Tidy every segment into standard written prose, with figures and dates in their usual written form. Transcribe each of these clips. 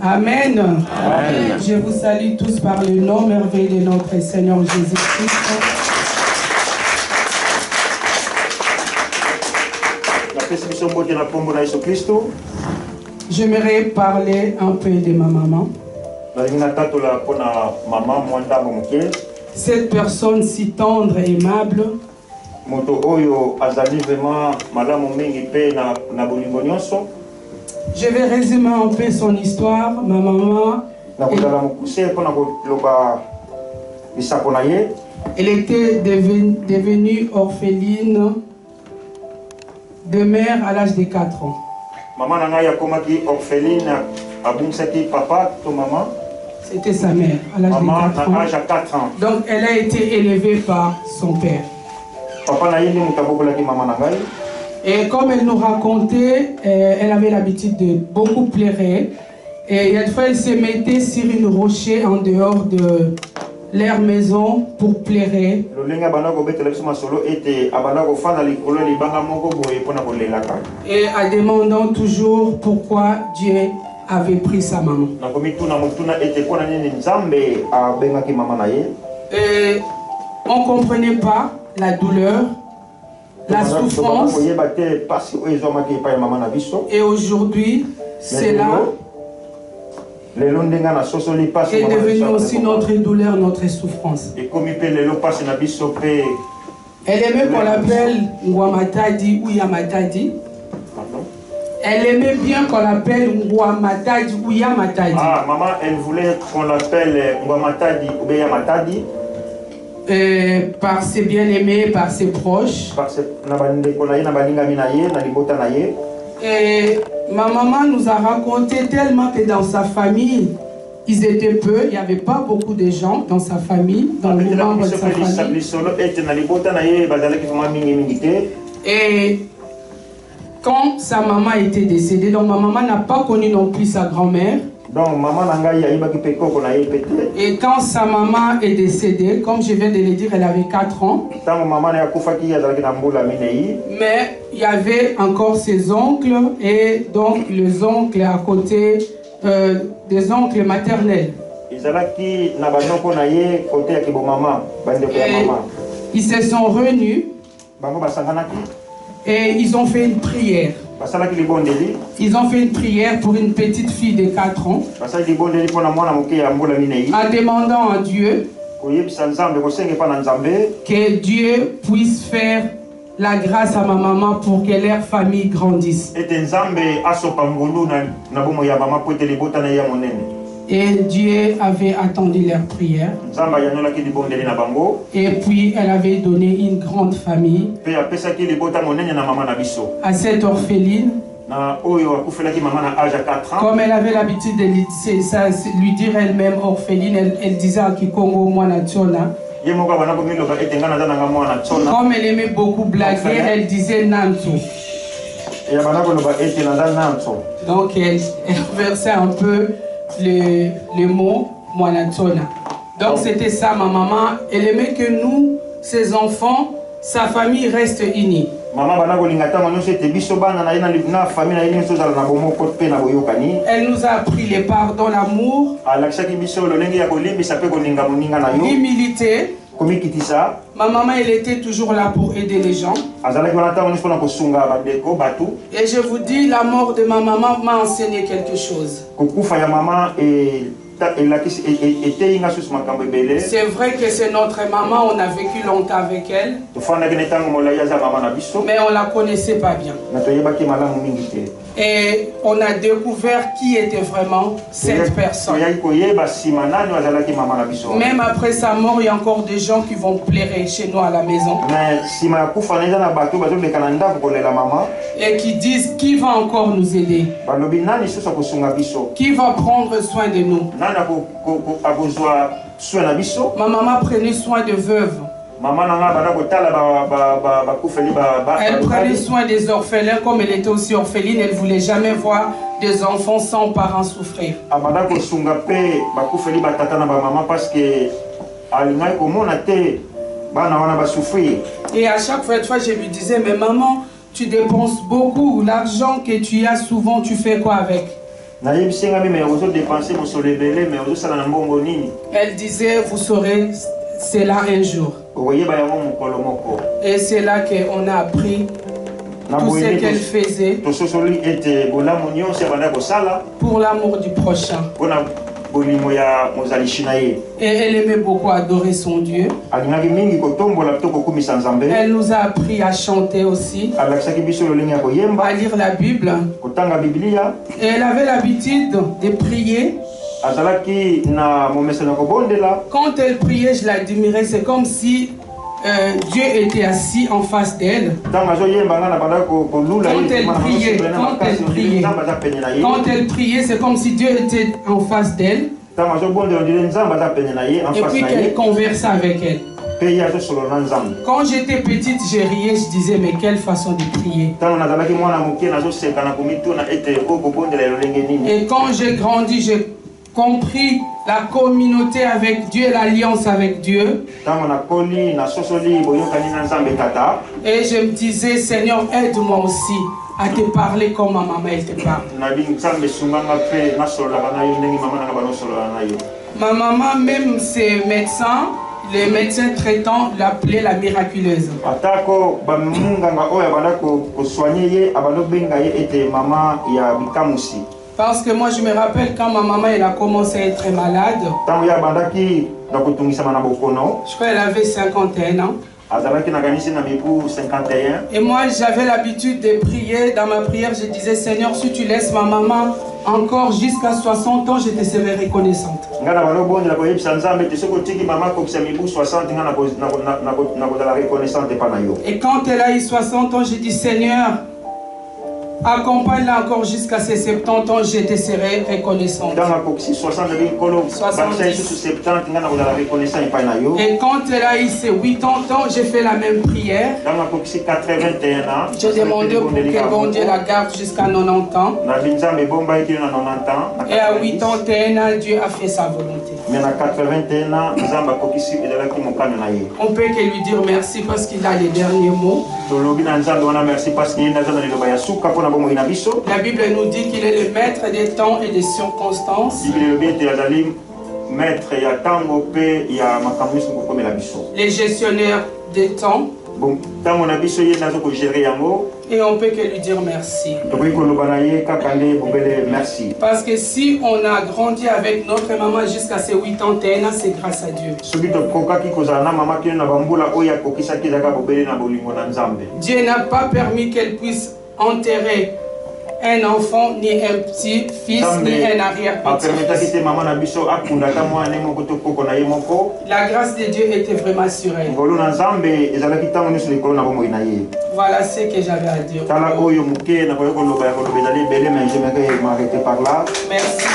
Amen. Amen. Je vous salue tous par le nom merveilleux de notre Seigneur Jésus-Christ. J'aimerais parler un peu de ma maman. Cette personne si tendre et aimable. Je vais résumer un peu son histoire. Ma maman, elle était devenue orpheline de mère à l'âge de 4 ans. C'était sa mère à l'âge de 4 ans. Donc elle a été élevée par son père. Et comme elle nous racontait, elle avait l'habitude de beaucoup pleurer. Et une fois, elle se mettait sur une rocher en dehors de leur maison pour pleurer. Et en demandant toujours pourquoi Dieu avait pris sa maman. Et on ne comprenait pas la douleur, la souffrance. Et aujourd'hui, c'est là est devenu aussi notre douleur, notre souffrance. Elle aimait qu'on l'appelle Ngwamatadi ou Yamatadi. Elle aimait bien qu'on l'appelle Ngwamatadi ou Yamatadi. Ah, maman, elle voulait qu'on l'appelle Ngwamatadi ou Yamatadi. Par ses bien-aimés, par ses proches. Et ma maman nous a raconté tellement que dans sa famille, ils étaient peu, il n'y avait pas beaucoup de gens dans sa famille, dans les membres de sa famille. Et quand sa maman était décédée, donc ma maman n'a pas connu non plus sa grand-mère. Et quand sa maman est décédée, comme je viens de le dire, elle avait 4 ans. Mais il y avait encore ses oncles et donc les oncles à côté des oncles maternels. Et ils se sont réunis et ils ont fait une prière. Ils ont fait une prière pour une petite fille de 4 ans en demandant à Dieu que Dieu puisse faire la grâce à ma maman pour que leur famille grandisse. Et Dieu avait attendu leur prière. Et puis elle avait donné une grande famille à cette orpheline. Comme elle avait l'habitude de lui dire elle-même orpheline, elle disait à Kikongo Mwanachona. Comme elle aimait beaucoup blaguer, elle disait Nantu. Donc elle versait un peu le mot Mwanachona. Donc c'était ça ma maman. Elle aimait que nous, ses enfants, sa famille reste unie. Elle nous a appris le pardon, l'amour, l'humilité. Ma maman, elle était toujours là pour aider les gens. Et je vous dis, la mort de ma maman m'a enseigné quelque chose. C'est vrai que c'est notre maman, on a vécu longtemps avec elle. Mais on ne la connaissait pas bien. Et on a découvert qui était vraiment cette personne. Même après sa mort, il y a encore des gens qui vont pleurer chez nous à la maison. Et qui disent qui va encore nous aider? Qui va prendre soin de nous? Ma maman prenait soin de veuves. Elle prenait soin des orphelins. Comme elle était aussi orpheline, elle ne voulait jamais voir des enfants sans parents souffrir. Et à chaque fois, je lui disais, mais maman, tu dépenses beaucoup. L'argent que tu as souvent, tu fais quoi avec? Elle disait, vous saurez cela un jour. Et c'est là qu'on a appris tout ce qu'elle faisait pour l'amour du prochain. Et elle aimait beaucoup adorer son Dieu. Elle nous a appris à chanter aussi, à lire la Bible. Et elle avait l'habitude de prier. Quand elle priait, je l'admirais. C'est comme si Dieu était assis en face d'elle. Quand elle priait, c'est comme si Dieu était en face d'elle. Et puis qu'elle conversait avec elle. Quand j'étais petite, je riais, je disais, mais quelle façon de prier. Et quand j'ai grandi, j'ai compris la communauté avec Dieu, l'alliance avec Dieu. Et je me disais, Seigneur, aide-moi aussi à te parler comme ma maman elle te parle. Ma maman, même ses médecins, les médecins traitants l'appelaient la miraculeuse. Parce que moi je me rappelle quand ma maman elle a commencé à être malade. Je crois qu'elle avait 51 ans. Et moi j'avais l'habitude de prier. Dans ma prière je disais, Seigneur, si tu laisses ma maman encore jusqu'à 60 ans, je te serai reconnaissante. Et quand elle a eu 60 ans, j'ai dit, Seigneur, accompagne-la encore jusqu'à ses 70 ans, je te serai reconnaissante. Et quand elle a eu ses 80 ans, j'ai fait la même prière. J'ai demandé pour que bon Dieu la garde jusqu'à 90 ans. Et à 81 ans, Dieu a fait sa volonté. On peut que lui dire merci parce qu'il a les derniers mots. La Bible nous dit qu'il est le maître des temps et des circonstances. Les gestionnaires des temps. Et on peut que lui dire merci. Parce que si on a grandi avec notre maman jusqu'à ses 81 ans, c'est grâce à Dieu. Dieu n'a pas permis qu'elle puisse enterrer un enfant, ni un petit-fils, ni un arrière-petit-fils. La grâce de Dieu était vraiment sur elle. Voilà ce que j'avais à dire. Merci.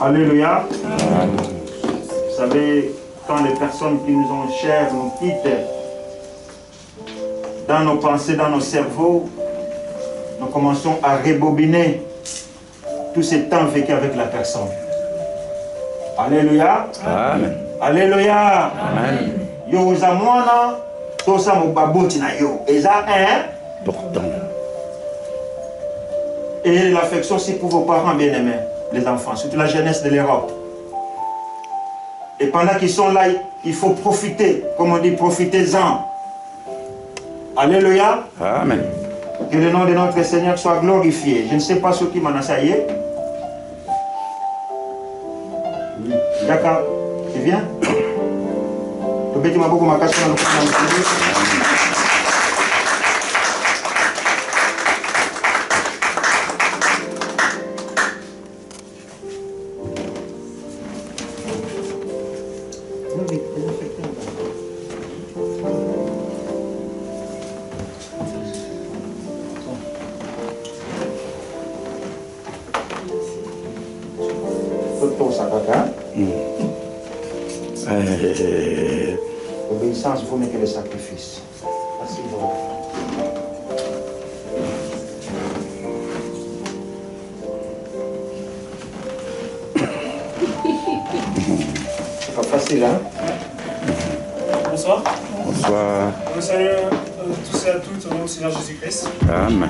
Alléluia. Vous savez, quand les personnes qui nous ont chères nous quittent, dans nos pensées, dans nos cerveaux, nous commençons à rebobiner tout ce temps vécu avec la personne. Alléluia. Amen. Alléluia. Amen. Yo uzamwana tosa mobaboti na yo. Eza important. Et l'affection c'est pour vos parents bien-aimés, les enfants, surtout la jeunesse de l'Europe. Et pendant qu'ils sont là, il faut profiter, comme on dit, profitez-en. Alléluia. Amen. Que le nom de notre Seigneur soit glorifié. Je ne sais pas ce qui m'en a saillé. D'accord. Tu viens? L'obéissance vaut mieux que le sacrifice. Merci beaucoup. C'est pas facile, hein? Bonsoir. Bonsoir. Je salue tous et à toutes au nom du Seigneur Jésus-Christ. Amen.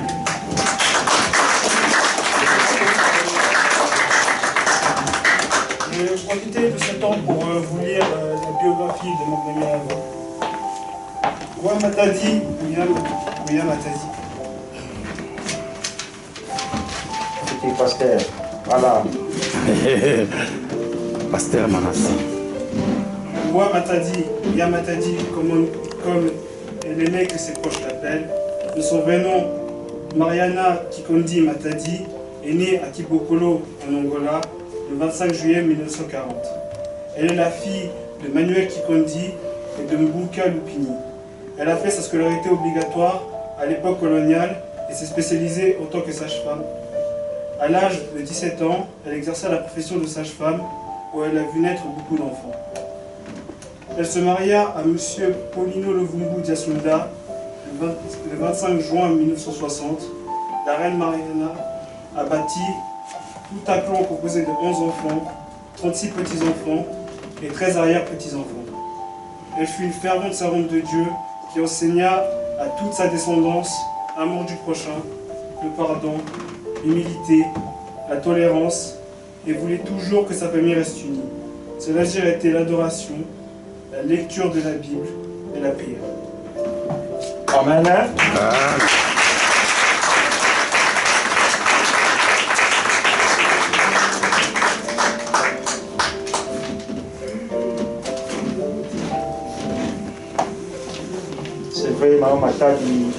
Je vais profiter de ce temps pour vous lire la biographie de mon ami avant. Wa Matadi, William Matadi. Petit pasteur, voilà. Pasteur Manassi. Wa Matadi, William Matadi, comme l'aîné que ses proches l'appellent. De son vrai nom, Mariana Kikondi Matadi est née à Kibokolo, en Angola, le 25 juillet 1940. Elle est la fille de Manuel Kikondi et de Mbuka Lupini. Elle a fait sa scolarité obligatoire à l'époque coloniale et s'est spécialisée en tant que sage-femme. À l'âge de 17 ans, elle exerça la profession de sage-femme où elle a vu naître beaucoup d'enfants. Elle se maria à M. Paulino Lovumbu Diasunda le 25 juin 1960. La reine Mariana a bâti tout un clan composé de 11 enfants, 36 petits-enfants et 13 arrière-petits-enfants. Elle fut une fervente servante de Dieu qui enseigna à toute sa descendance l'amour du prochain, le pardon, l'humilité, la tolérance et voulait toujours que sa famille reste unie. Ses loisirs étaient l'adoration, la lecture de la Bible et la prière. Amen. C'est vrai, maman Matadi,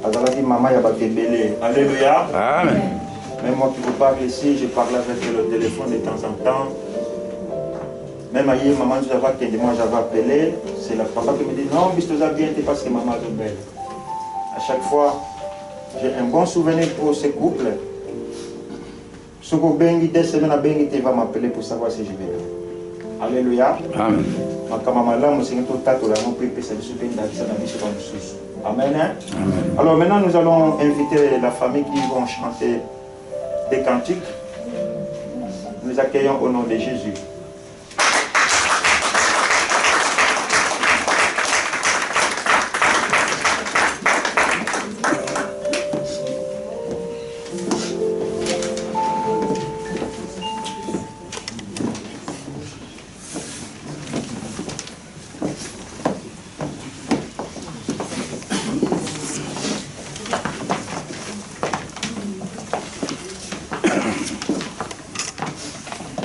Azalaki maman Yabatebele. Alléluia. Amen. Même moi qui vous parle ici, je parle avec le téléphone de temps en temps. Même ailleurs, maman, moi j'avais appelé, c'est la papa qui me dit non, mais tu as bien été parce que maman est belle. À chaque fois, j'ai un bon souvenir pour ce couple. Ce que Bengi, dès semaine à Bengi, va m'appeler pour savoir si je vais bien. Alléluia. Amen. Amen. Alors maintenant, nous allons inviter la famille qui vont chanter des cantiques. Nous accueillons au nom de Jésus.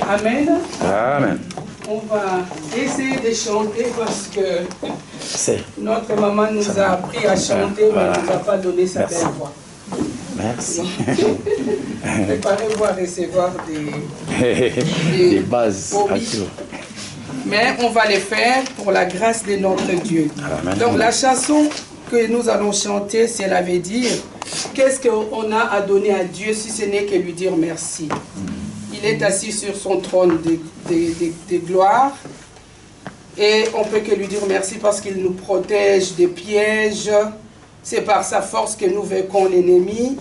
Amen. Amen. On va essayer de chanter parce que notre maman nous a appris à chanter, mais elle ne nous a pas donné sa belle voix. Merci. Préparez-vous à recevoir des bases. Mais on va les faire pour la grâce de notre Dieu. Amen. Donc la chanson que nous allons chanter, c'est la veut dire qu'est-ce qu'on a à donner à Dieu si ce n'est que lui dire merci. Il est assis sur son trône de gloire et on peut que lui dire merci parce qu'il nous protège des pièges. C'est par sa force que nous vaincrons l'ennemi.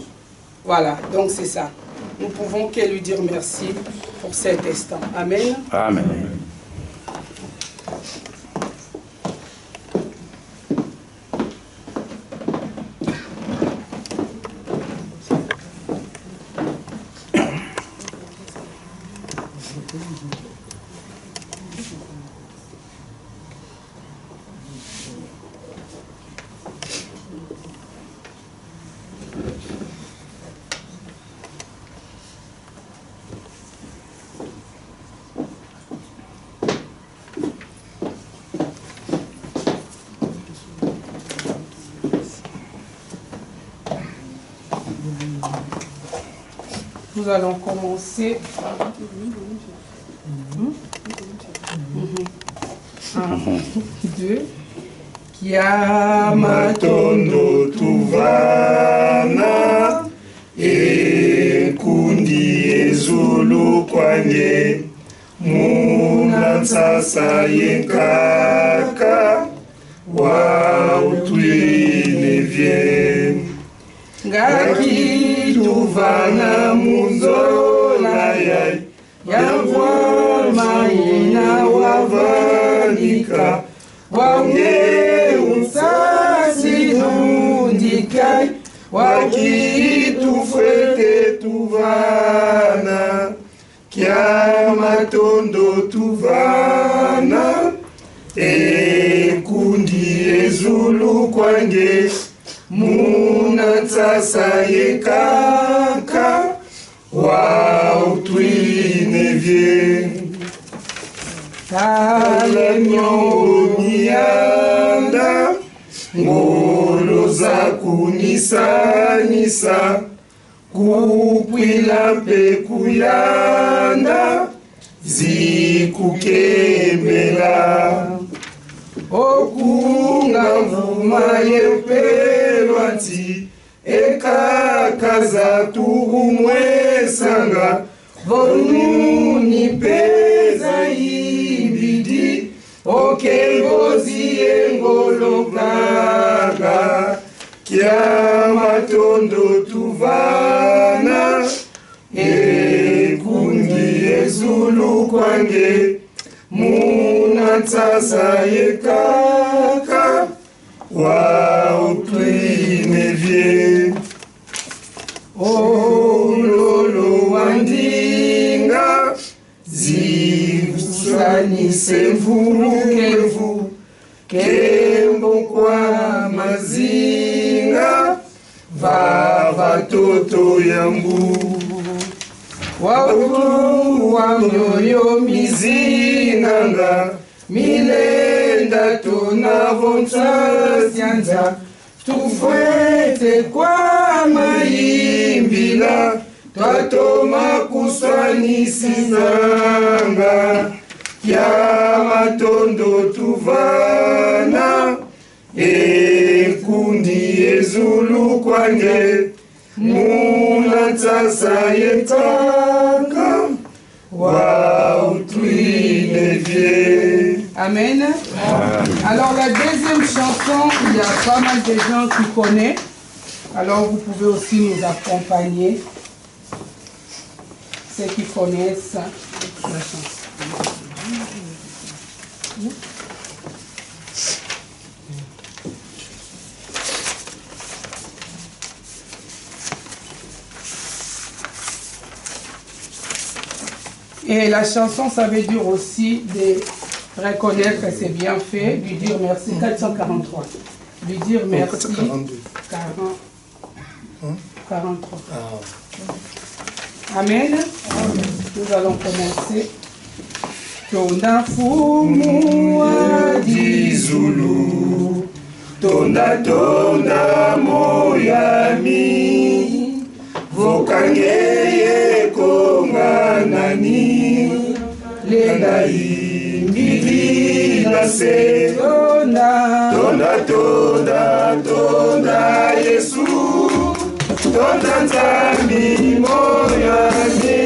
Voilà, donc c'est ça. Nous pouvons que lui dire merci pour cet instant. Amen. Amen. Nous allons commencer. 1, 2. Kiamatondo tuvana ekundi ezulu kwanye munansasa yenkaka wa utwine vye ngaki tuvana munzola yai yavwa maina wavanika wange unsasi nundikai wakitufwete tuvana kia matondo tuvana ekundi ezulu kwange muna ntsasa yekaka wautwinevye talemyonianda ngolo za kunisanisa kupwila mpe kuyanda zikukemela okunga mvuma yempelwa nti ekakaza tuhumwesanga vonuni peza ibidi okengozi engolokaga kia matondo tuvana ekundi ezulu kwange muna ntsasa yekaka wautwinevye ololo wandinga zivusanise mvurukevu kembo kwa mazinga vavatoto yangu wakuru wa myoyo mizinanga milenda tonavontsasyanza tufwete kwa mayimbila twatoma kuswanisinanga kya matondo tuvana ekundi ezulu kwange muna ntsasa yetaka wautwinevye. Amen. Alors la deuxième chanson, il y a pas mal de gens qui connaissent. Alors vous pouvez aussi nous accompagner. Ceux qui connaissent la chanson. Et la chanson, ça veut dire aussi de reconnaître que c'est bien fait, lui dire merci. 443. Lui dire merci. 43. Amen. Nous allons commencer. Tonda fumu wa dizulu, tonda tonda moyami, vokangeye konganani, lenda imbili na se, tonda tonda tonda Yesu, tonda nzambi moyami,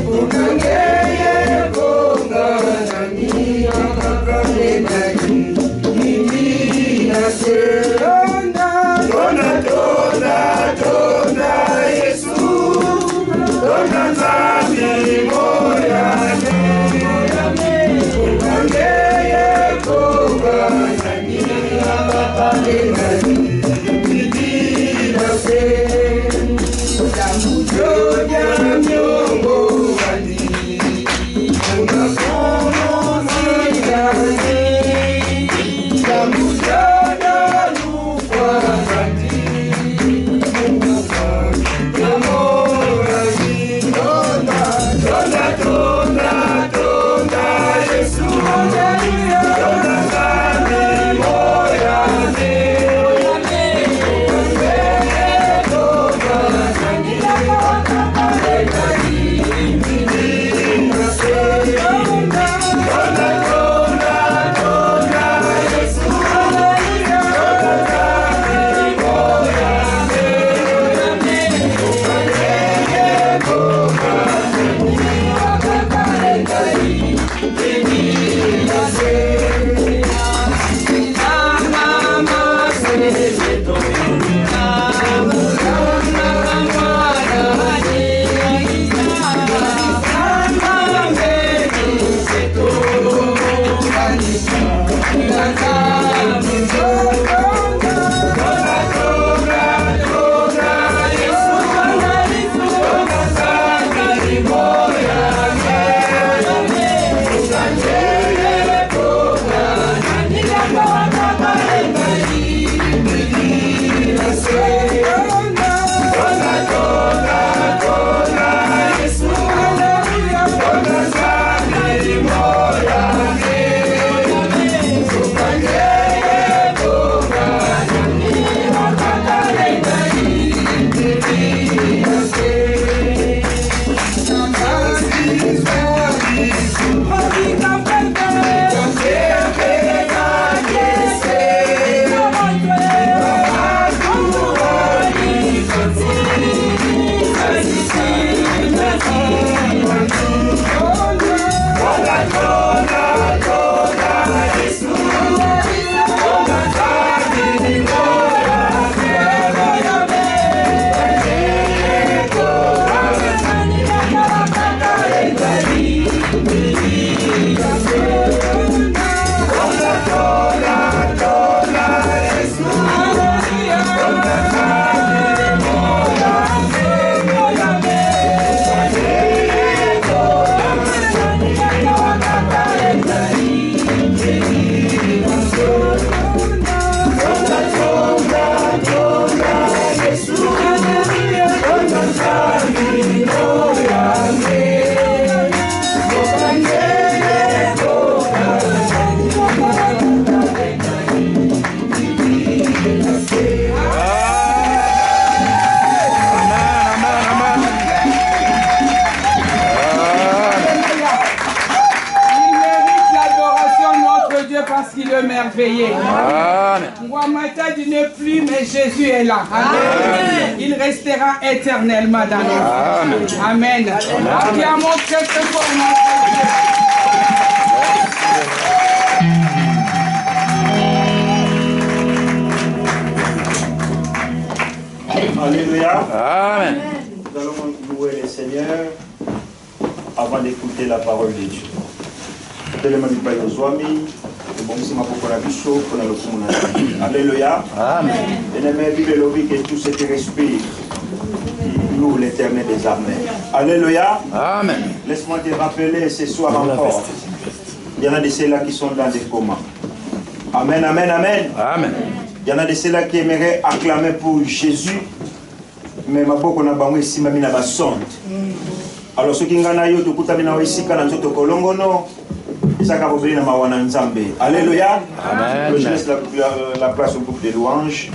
vokangeye konganani, lenda imbili na se, tonda tonda tonda Yesu, tonda nzambi moyami, vokangeye konganani, lenda imbili na se, tonda émerveillé. Amen. Ngwamatadi n'est plus, mais Jésus est là. Amen. Il restera éternellement dans nos vies. Amen. Acclamons très très fort notre Dieu. Alléluia. Amen. Nous allons louer le Seigneur avant d'écouter la parole de Dieu. Alléluia. Amen. Bien-aimé, Bible logique que tout ce qui respire loue l'Éternel des armées. Alléluia. Amen. Laisse-moi te rappeler ce soir encore. Il y en a de ceux-là qui sont dans des comas. Amen, amen, amen. Amen. Il y en a de ceux-là qui aimeraient acclamer pour Jésus, mais ma boko na bango ici mami na basonde. Alors ceux qui ngana yo to kuta mina ici kana nzoto kolongo no isaka bobeli na mawana nzambe. Alléluia. Amen. Je laisse la place au groupe de louanges.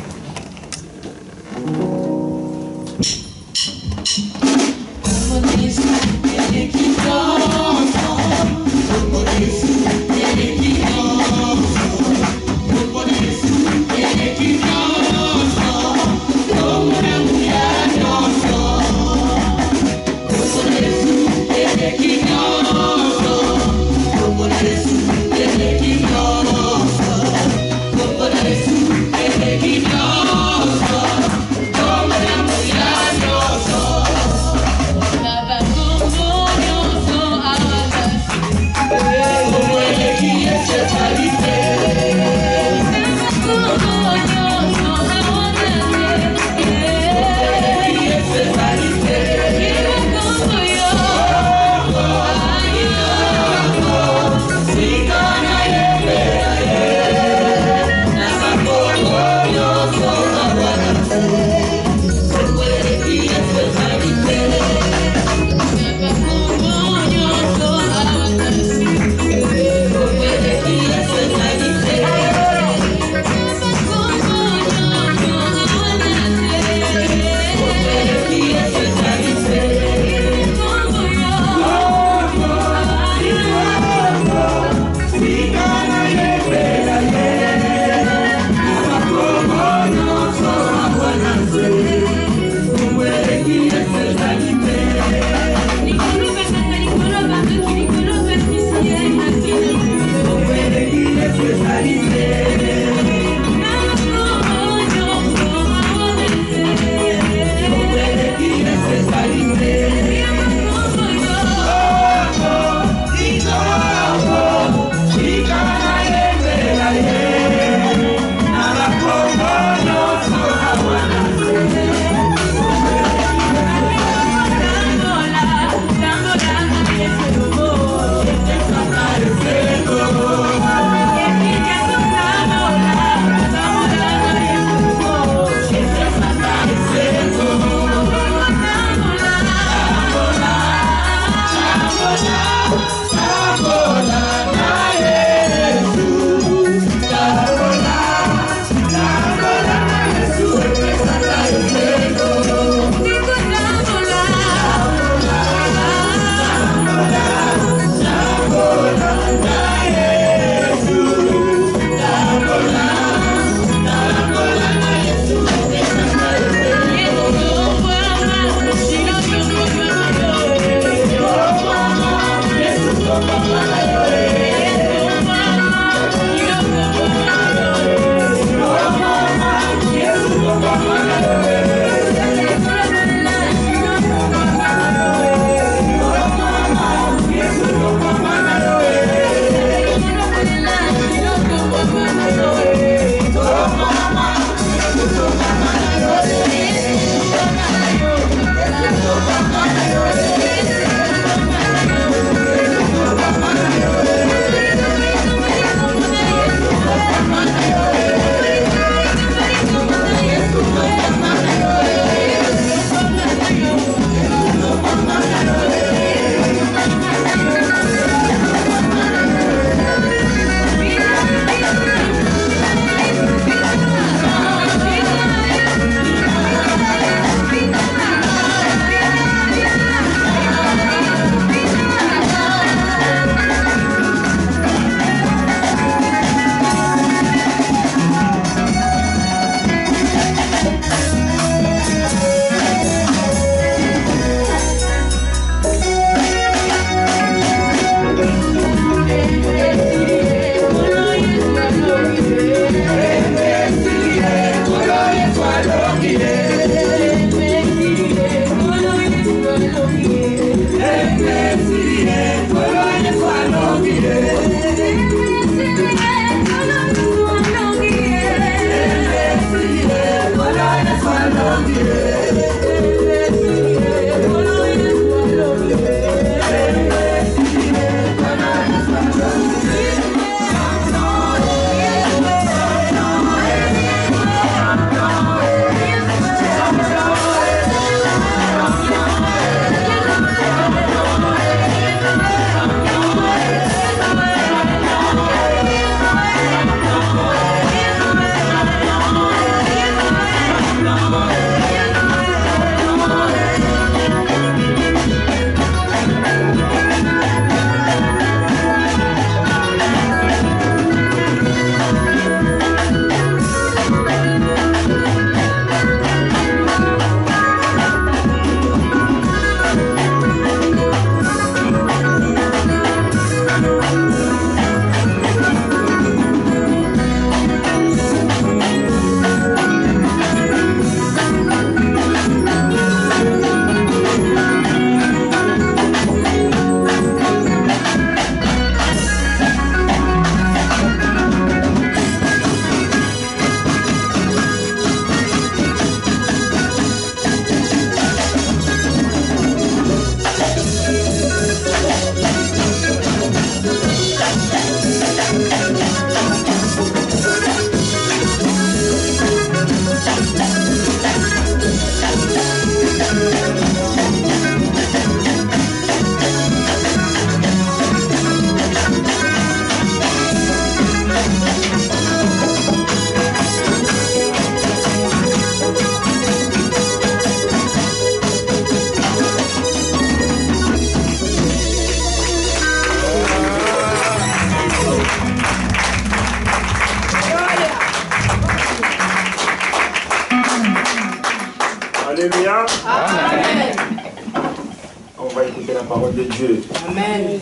parole de Dieu. Amen.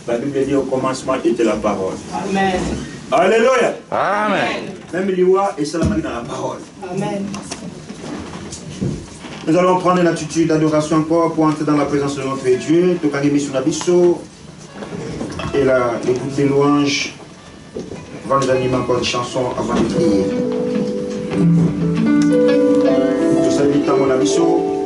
La Bible dit au commencement était la parole. Amen. Alléluia. Amen. Même l'Iwa et Salamaki dans la parole. Amen. Nous allons prendre une attitude d'adoration encore pour entrer dans la présence de notre Dieu. Tokagemi Sunabiso. Et là, le groupe des louanges va nous animer encore une chanson avant de prier. Tout ça, vite à mon abisso. Oh,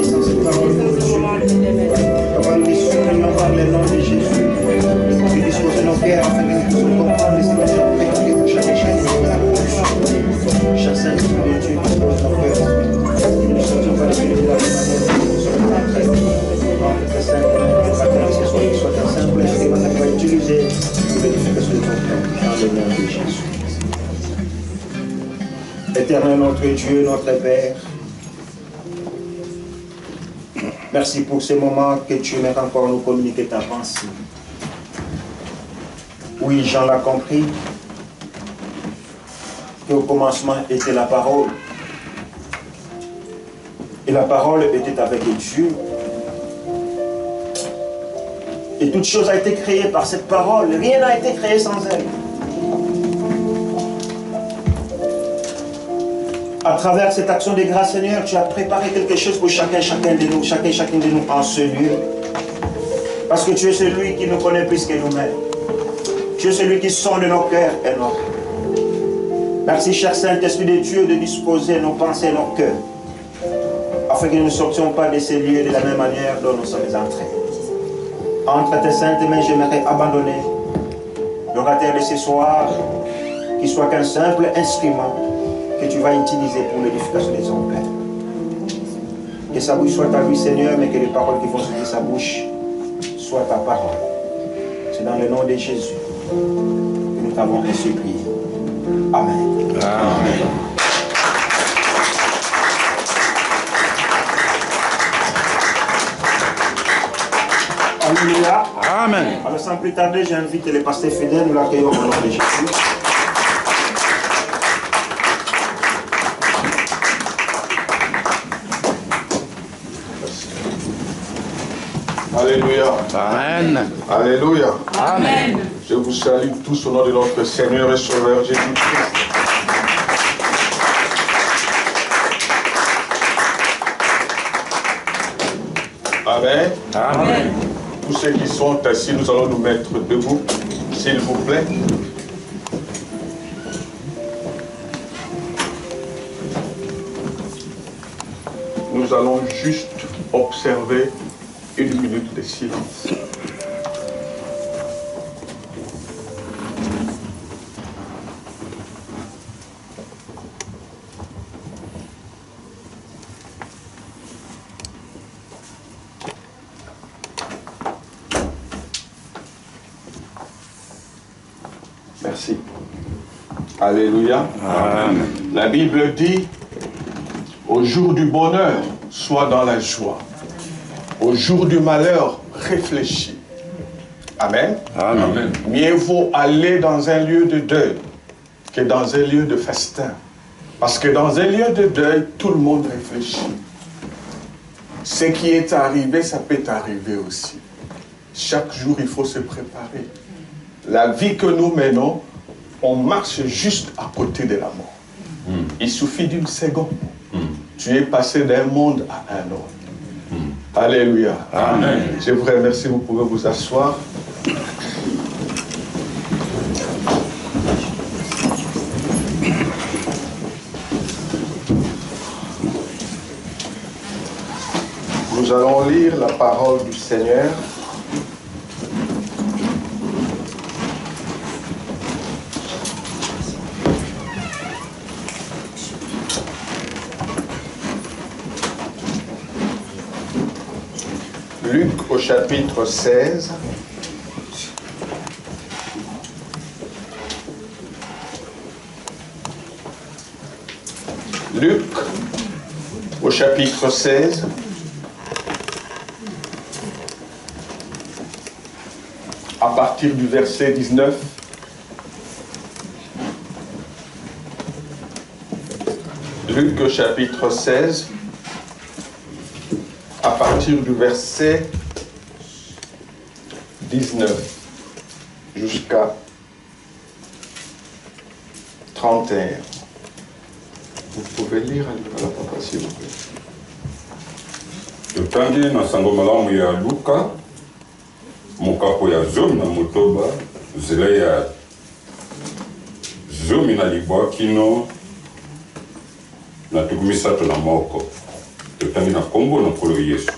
obéissant cette parole pour Dieu. Papa, nous disposons par le nom de Jésus. Nous disposons nos cœurs afin que nous puissions comprendre les situations pratiques pour chaque échelle. Chaque Saint-Esprit de Dieu qui pose nos cœurs. Nous ne sortons pas de Dieu de la même manière que nous sommes rentrés. Que Saint-Esprit soit un simple esprit qui va utiliser pour l'édification de ton cœur. Dans le nom de Jésus. Éternel notre Dieu, notre Père, merci pour ce moment que tu m'aimes encore nous communiquer ta pensée. Oui, Jean l'a compris, qu'au commencement était la parole. Et la parole était avec Dieu. Et toute chose a été créée par cette parole. Rien n'a été créé sans elle. À travers cette action de grâce, Seigneur, tu as préparé quelque chose pour chacun de nous en ce lieu. Parce que tu es celui qui nous connaît plus que nous-mêmes. Tu es celui qui sonde nos cœurs et nos cœurs. Merci, cher Saint-Esprit de Dieu, de disposer nos pensées et nos cœurs, afin que nous ne sortions pas de ces lieux de la même manière dont nous sommes entrés. Entre tes saintes mains, j'aimerais abandonner l'orateur de ce soir, qui soit qu'un simple instrument que tu vas utiliser pour l'édification de son Père. Que sa bouche soit à lui, Seigneur, mais que les paroles qui vont sortir de sa bouche soient ta parole. C'est dans le nom de Jésus que nous t'avons ainsi prié. Amen. Amen. Alléluia. Amen. Alors sans plus tarder, j'invite les pasteurs fidèles, nous l'accueillons au nom de Jésus. Alléluia. Amen. Alléluia. Amen. Je vous salue tous au nom de notre Seigneur et Sauveur Jésus-Christ. Amen. Amen. Tous ceux qui sont assis, nous allons nous mettre debout, s'il vous plaît. Nous allons juste observer une minute de silence. Merci. Alléluia. Amen. La Bible dit, au jour du bonheur, sois dans la joie. Au jour du malheur, réfléchis. Amen. Amen. Mieux vaut aller dans un lieu de deuil que dans un lieu de festin. Parce que dans un lieu de deuil, tout le monde réfléchit. Ce qui est arrivé, ça peut arriver aussi. Chaque jour, il faut se préparer. La vie que nous menons, on marche juste à côté de la mort. Il suffit d'une seconde. Tu es passé d'un monde à un autre. Alléluia. Amen. Je vous remercie, vous pouvez vous asseoir. Nous allons lire la parole du Seigneur. Luc au chapitre 16. Luc au chapitre 16. À partir du verset 19. Luc au chapitre 16. À partir du verset 19 jusqu'à 31. Vous pouvez lire à la papa, s'il vous plaît. Totangi na sango malamu ya Luka, mokapo ya zomi na motoba, zela ya zomi na libwa kino na tuku misato na moko. totangi na kombo na nkolo Yesu.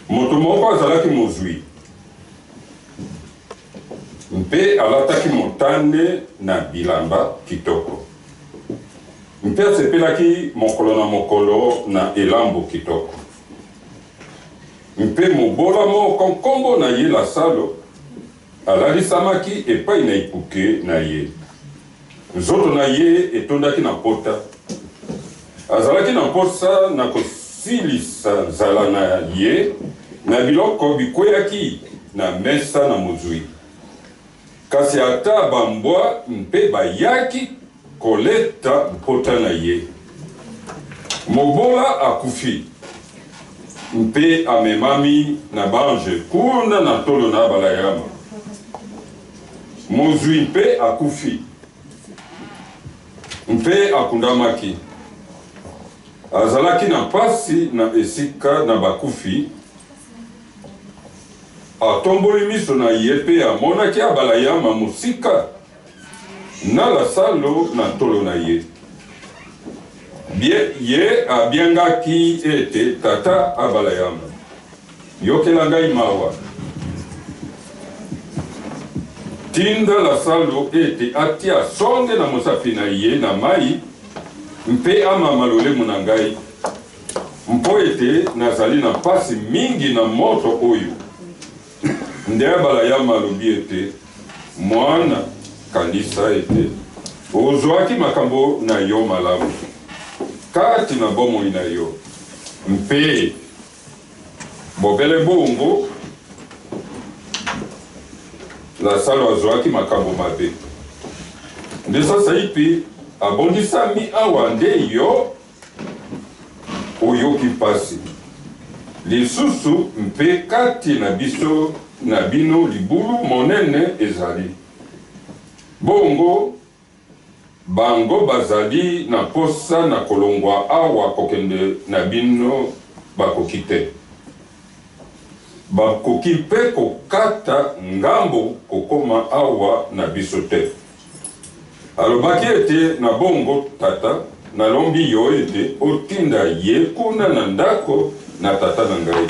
Moto moko azalaki mozwi mpe alataki motane na bilamba kitoko mpe asepelaki mokolo na mokolo na elambo kitoko mpe mobola moko nkombo na ye Lazaro alalisamaki epai na ekuke na ye. Nzoto na ye etondaki na pota. Azalaki na posa na kosilisa nzala na ye na biloko bikweyaki na mesa na mozwi. Kasi ata bambwa mpe bayaki koleta pota na ye. Mobola akufi mpe amemami na bange kuna na tolo na balayama. Mozwi mpe akufi mpe akundamaki. Azalaki na pasi na esika na bakufi. Atomboli miso na ye mpe amonaki abalayama mosika na Lazaro na tolo na ye. Ye abiangaki ete tata abalayama, yokela ngai mawa. Tinda Lazaro ete atia songe na mosapi na ye na mai mpe amama lolemo na ngai mpo ete nazali na pasi mingi na moto oyo. Nde abalayama alobi ete mwana kanisa ete ozwaki makambo na yo malamu kati na bomoi na yo mpe bobele bongo Lazaro azwaki makambo mabe. Nde sasa ipi abondisami awa nde yo oyoki pasi. Lisusu mpe kati na biso na bino libulu monene ezali. Bongo bango bazali na posa na kolongwa awa kokende na bino bakokite. Bakoki mpe kokata ngambo kokoma awa na biso te. Alobaki ete na bongo tata nalombi yo ete otinda ye kuna na ndako na tata na ngai.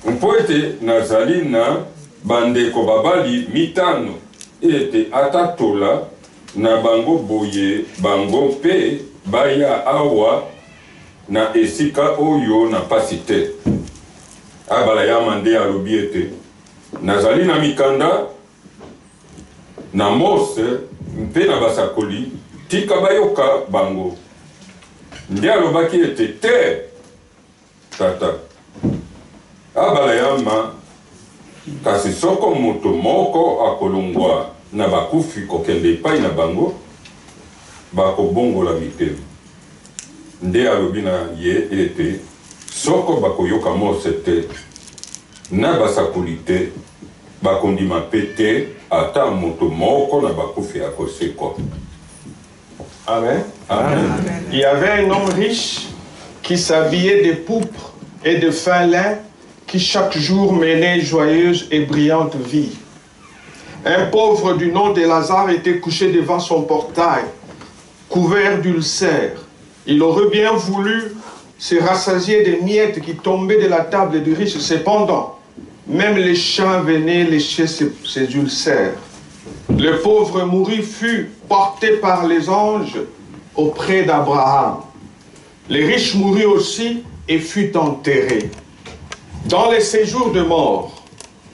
Mpo ete nazali na bandeko babali mitano ete atatola na bango boye bango mpe baya awa na esika oyo na pasi te. Abalayama nde alobi ete nazali na mikanda na Mose mpe na basakoli tika bayoka bango. Nde alobaki ete te tata. Abalayama kasi soko moto moko akolongwa na bakufi kokende epai na bango bakobongola mitema. Nde alobi na ye ete soko bakoyoka Mose te na basakoli te bakondima pe te ata moto moko na bakufi akosekwa. Amen. Amen. Il y avait un homme riche qui s'habillait de pourpre et de fin lin, qui chaque jour menait joyeuse et brillante vie. Un pauvre du nom de Lazare était couché devant son portail, couvert d'ulcères. Il aurait bien voulu se rassasier des miettes qui tombaient de la table du riche. Cependant, même les chiens venaient lécher ses ulcères. Le pauvre mourut fut porté par les anges auprès d'Abraham. Le riche mourut aussi et fut enterré. Dans les séjours de mort,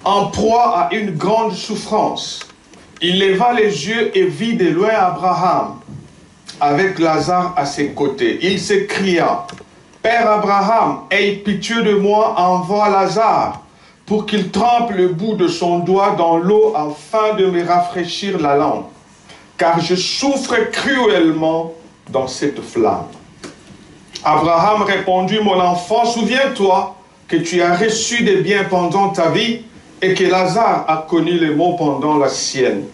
en proie à une grande souffrance, il leva les yeux et vit de loin Abraham avec Lazare à ses côtés. Il s'écria: Père Abraham, aie pitié de moi, envoie Lazare pour qu'il trempe le bout de son doigt dans l'eau afin de me rafraîchir la langue, car je souffre cruellement dans cette flamme. Abraham répondit: Mon enfant, souviens-toi que tu as reçu des biens pendant ta vie et que Lazare a connu les maux pendant la sienne.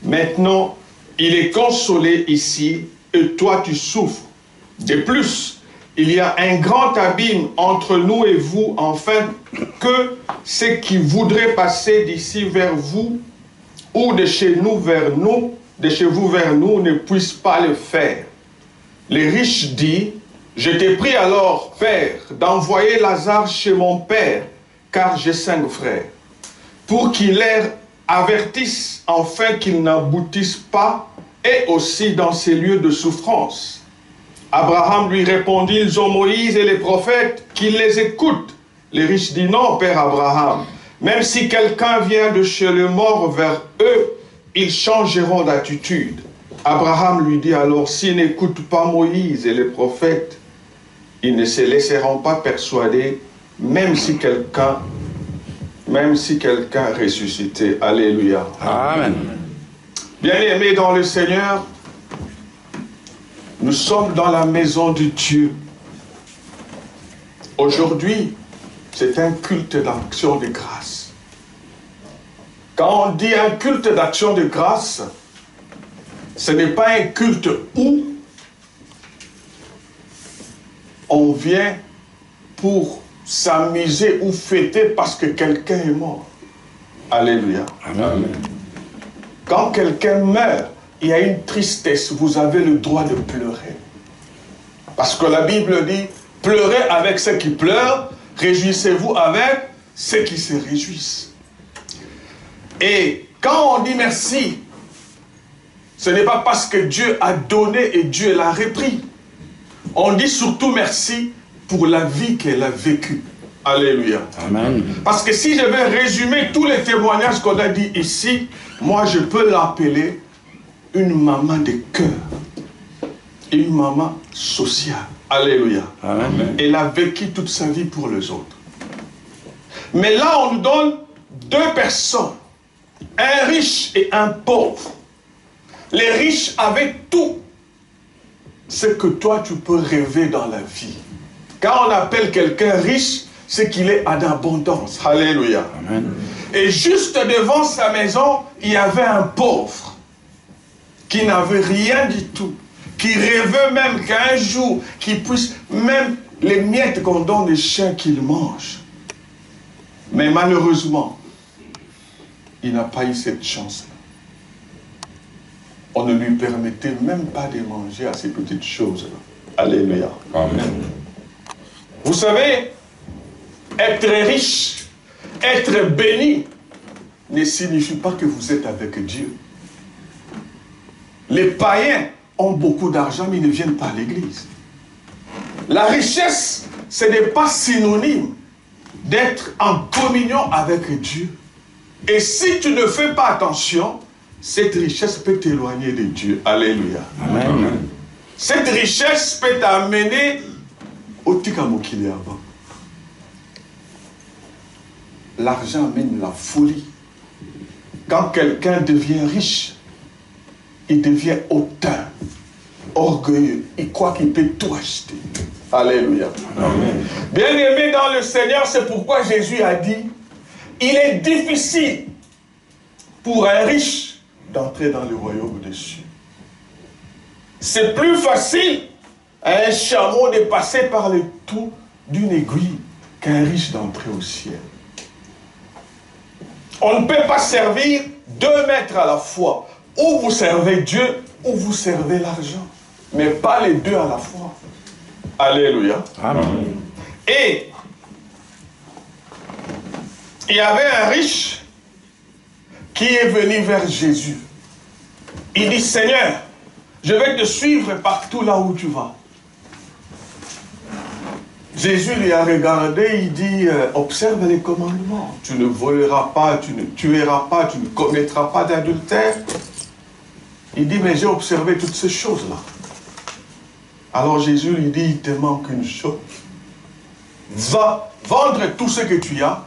Maintenant, il est consolé ici et toi tu souffres. De plus, il y a un grand abîme entre nous et vous, afin que ceux qui voudraient passer d'ici vers vous ou de chez nous vers nous, de chez vous vers nous, ne puissent pas le faire. Le riche dit: Je t'ai pris alors, Père, d'envoyer Lazare chez mon père, car j'ai 5 frères, pour qu'il les avertisse, afin qu'ils n'aboutissent pas, et aussi dans ces lieux de souffrance. Abraham lui répondit, ils ont Moïse et les prophètes, qu'ils les écoutent. Les riches disent, non, Père Abraham, même si quelqu'un vient de chez le mort vers eux, ils changeront d'attitude. Abraham lui dit alors, s'ils n'écoutent pas Moïse et les prophètes, ils ne se laisseront pas persuader, même si quelqu'un ressuscité. Alléluia. Amen. Bien-aimés dans le Seigneur, nous sommes dans la maison de Dieu. Aujourd'hui, c'est un culte d'action de grâce. Quand on dit un culte d'action de grâce, ce n'est pas un culte où on vient pour s'amuser ou fêter parce que quelqu'un est mort. Alléluia. Amen. Quand quelqu'un meurt, il y a une tristesse, vous avez le droit de pleurer. Parce que la Bible dit, pleurez avec ceux qui pleurent, réjouissez-vous avec ceux qui se réjouissent. Et quand on dit merci, ce n'est pas parce que Dieu a donné et Dieu l'a repris. On dit surtout merci pour la vie qu'elle a vécue. Alléluia. Amen. Parce que si je vais résumer tous les témoignages qu'on a dit ici, moi je peux l'appeler une maman de cœur. Une maman sociale. Alléluia. Amen. Elle a vécu toute sa vie pour les autres. Mais là, on nous donne 2 personnes. Un riche et un pauvre. Les riches avaient tout ce que toi tu peux rêver dans la vie. Quand on appelle quelqu'un riche, c'est qu'il est en abondance. Alléluia. Amen. Et juste devant sa maison, il y avait un pauvre qui n'avait rien du tout, qui rêvait même qu'un jour, qu'il puisse même les miettes qu'on donne aux chiens qu'il mange. Mais malheureusement, il n'a pas eu cette chance-là. On ne lui permettait même pas de manger à ces petites choses-là. Alléluia. Amen. Vous savez, être riche, être béni, ne signifie pas que vous êtes avec Dieu. Les païens ont beaucoup d'argent, mais ils ne viennent pas à l'église. La richesse, ce n'est pas synonyme d'être en communion avec Dieu. Et si tu ne fais pas attention, cette richesse peut t'éloigner de Dieu. Alléluia. Amen. Cette richesse peut t'amener au tikamokili avant. L'argent amène la folie. Quand quelqu'un devient riche, il devient hautain, orgueilleux. Il croit qu'il peut tout acheter. Alléluia. Amen. Bien-aimé dans le Seigneur, c'est pourquoi Jésus a dit, il est difficile pour un riche d'entrer dans le royaume des cieux. C'est plus facile à un chameau de passer par le trou d'une aiguille qu'un riche d'entrer au ciel. On ne peut pas servir 2 maîtres à la fois. Ou vous servez Dieu, ou vous servez l'argent. Mais pas les 2 à la fois. Alléluia. Amen. Et il y avait un riche qui est venu vers Jésus. Il dit, Seigneur, je vais te suivre partout là où tu vas. Jésus lui a regardé, il dit, observe les commandements. Tu ne voleras pas, tu ne tueras pas, tu ne commettras pas d'adultère. Il dit, mais j'ai observé toutes ces choses-là. Alors Jésus lui dit, il te manque une chose. Va vendre tout ce que tu as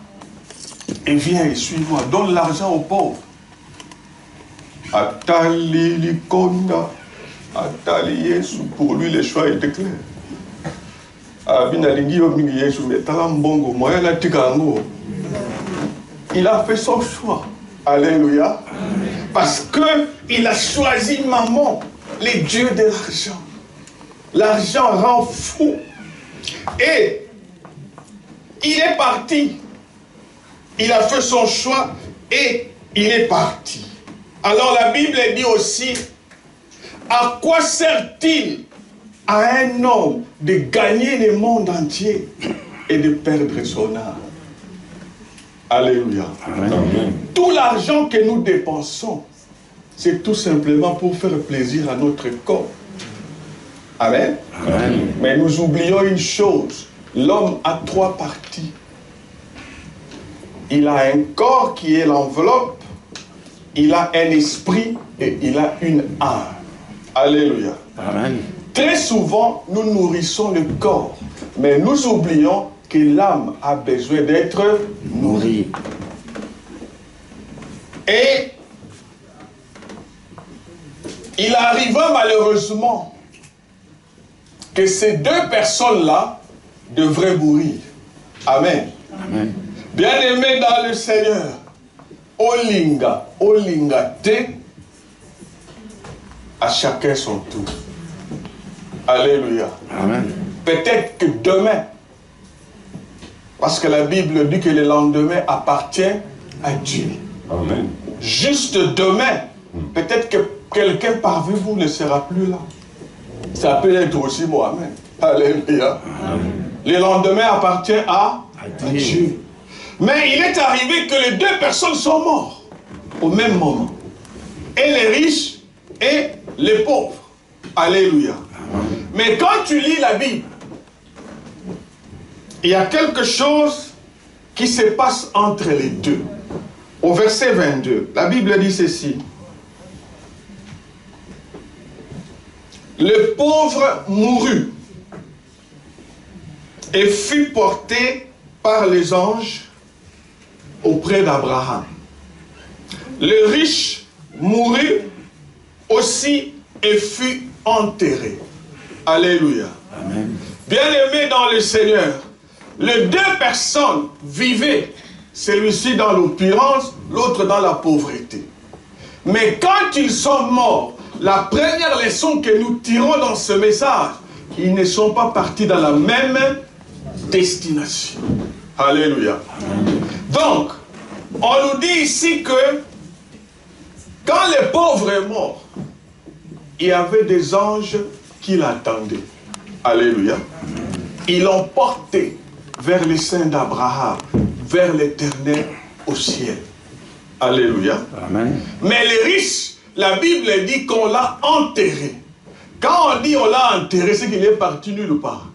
et viens et suis-moi. Donne l'argent aux pauvres. Atali likonda, atali Yesu. Pour lui, le choix était clair. Il a fait son choix. Alléluia. Parce qu'il a choisi maman, les dieux de l'argent. L'argent rend fou. Et il est parti. Il a fait son choix et il est parti. Alors la Bible dit aussi, à quoi sert-il à un homme de gagner le monde entier et de perdre son âme. Alléluia. Amen. Tout l'argent que nous dépensons, c'est tout simplement pour faire plaisir à notre corps. Amen. Amen. Mais nous oublions une chose. L'homme a 3 parties. Il a un corps qui est l'enveloppe, il a un esprit et il a une âme. Alléluia. Amen. Très souvent, nous nourrissons le corps, mais nous oublions que l'âme a besoin d'être nourrie. Et il arriva malheureusement que ces 2 personnes-là devraient mourir. Amen. Amen. Bien-aimés dans le Seigneur, Olinga, Olinga te, à chacun son tour. Alléluia. Amen. Peut-être que demain, parce que la Bible dit que le lendemain appartient à Dieu. Amen. Juste demain, peut-être que quelqu'un parmi vous ne sera plus là. Ça peut être aussi moi-même. Alléluia. Le lendemain appartient à Dieu. Mais il est arrivé que les 2 personnes sont mortes au même moment. Et les riches et les pauvres. Alléluia. Mais quand tu lis la Bible, il y a quelque chose qui se passe entre les deux. Au verset 22, la Bible dit ceci. Le pauvre mourut et fut porté par les anges auprès d'Abraham. Le riche mourut aussi et fut enterré. Alléluia. Amen. Bien-aimés dans le Seigneur, les 2 personnes vivaient, celui-ci dans l'opulence, l'autre dans la pauvreté. Mais quand ils sont morts, la première leçon que nous tirons dans ce message, ils ne sont pas partis dans la même destination. Alléluia. Donc, on nous dit ici que quand le pauvre est mort, il y avait des anges qui l'attendaient. Alléluia. Ils l'ont porté vers les saints d'Abraham, vers l'Éternel au ciel. Alléluia. Amen. Mais les riches, la Bible dit qu'on l'a enterré. Quand on dit on l'a enterré, c'est qu'il est parti nulle part.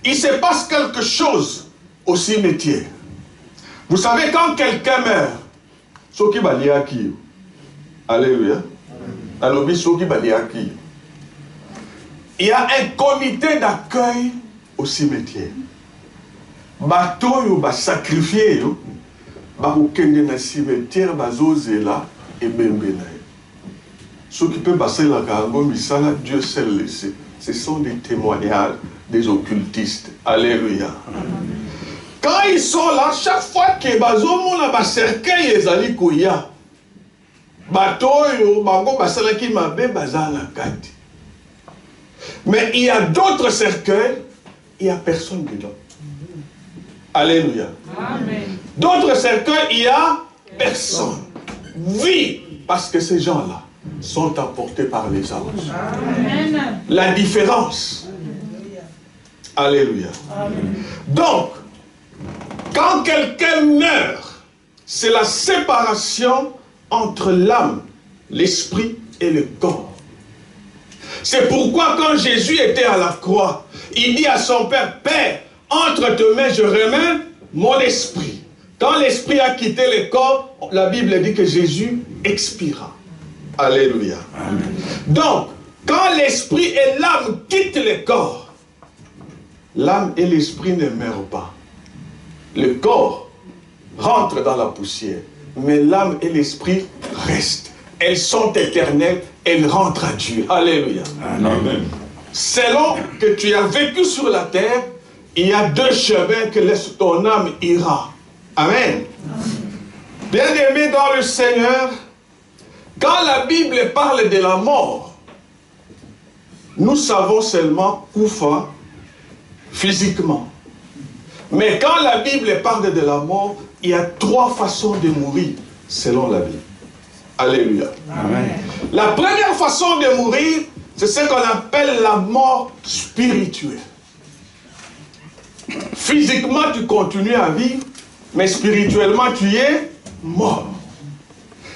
Il se passe quelque chose au cimetière. Vous savez, quand quelqu'un meurt, ce qui va lier à qui? Alléluia. Il y a un comité d'accueil au cimetière. Batoyo ba sacrifié yo, ba kokende na cimetière bazozela et bembena. Ceux qui peuvent passer la cargo misala, Dieu seul le sait. Ce sont des témoignages des occultistes. Alléluia. Quand ils sont là, chaque fois que bazomona ba cercueil ezali koya, batoyo bango basala ki mabe bazala kati. Mais il y a d'autres cercueils, il n'y a personne dedans. Alléluia. D'autres cercueils, il n'y a personne. Oui, parce que ces gens-là sont apportés par les anges. Amen. La différence. Alléluia. Amen. Donc, quand quelqu'un meurt, c'est la séparation entre l'âme, l'esprit et le corps. C'est pourquoi quand Jésus était à la croix, il dit à son Père, Père, entre tes mains je remets mon esprit. Quand l'esprit a quitté le corps, la Bible dit que Jésus expira. Alléluia. Amen. Donc, quand l'esprit et l'âme quittent le corps, l'âme et l'esprit ne meurent pas. Le corps rentre dans la poussière, mais l'âme et l'esprit restent. Elles sont éternelles, elles rentrent à Dieu. Alléluia. Amen. Selon que tu as vécu sur la terre, il y a 2 chemins que ton âme ira. Amen. Bien-aimés dans le Seigneur, quand la Bible parle de la mort, nous savons seulement Koufa physiquement. Mais quand la Bible parle de la mort, il y a 3 façons de mourir selon la Bible. Alléluia. Amen. La première façon de mourir, C'est ce qu'on appelle la mort spirituelle. Physiquement, tu continues à vivre, mais spirituellement, tu es mort.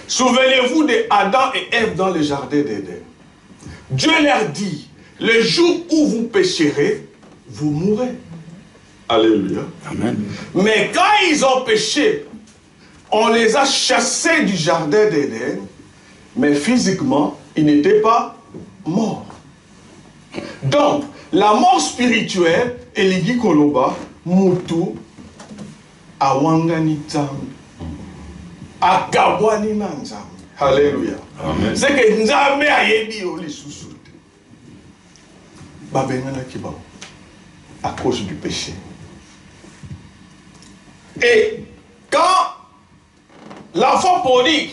Souvenez-vous d'Adam et Ève dans le jardin d'Éden. Dieu leur dit, le jour où vous pécherez, vous mourrez. Alléluia. Amen. Mais quand ils ont péché, on les a chassés du jardin d'Éden, mais physiquement, ils n'étaient pas morts. Donc, la mort spirituelle, Eligi Koloba, Mutu, Awangani Nzambe, Akabwani na Nzambe. Alléluia. Amen. C'est que Nzambe a yebi oli soussoute. Babengana Kibao, à cause du péché. Et quand l'enfant prodigue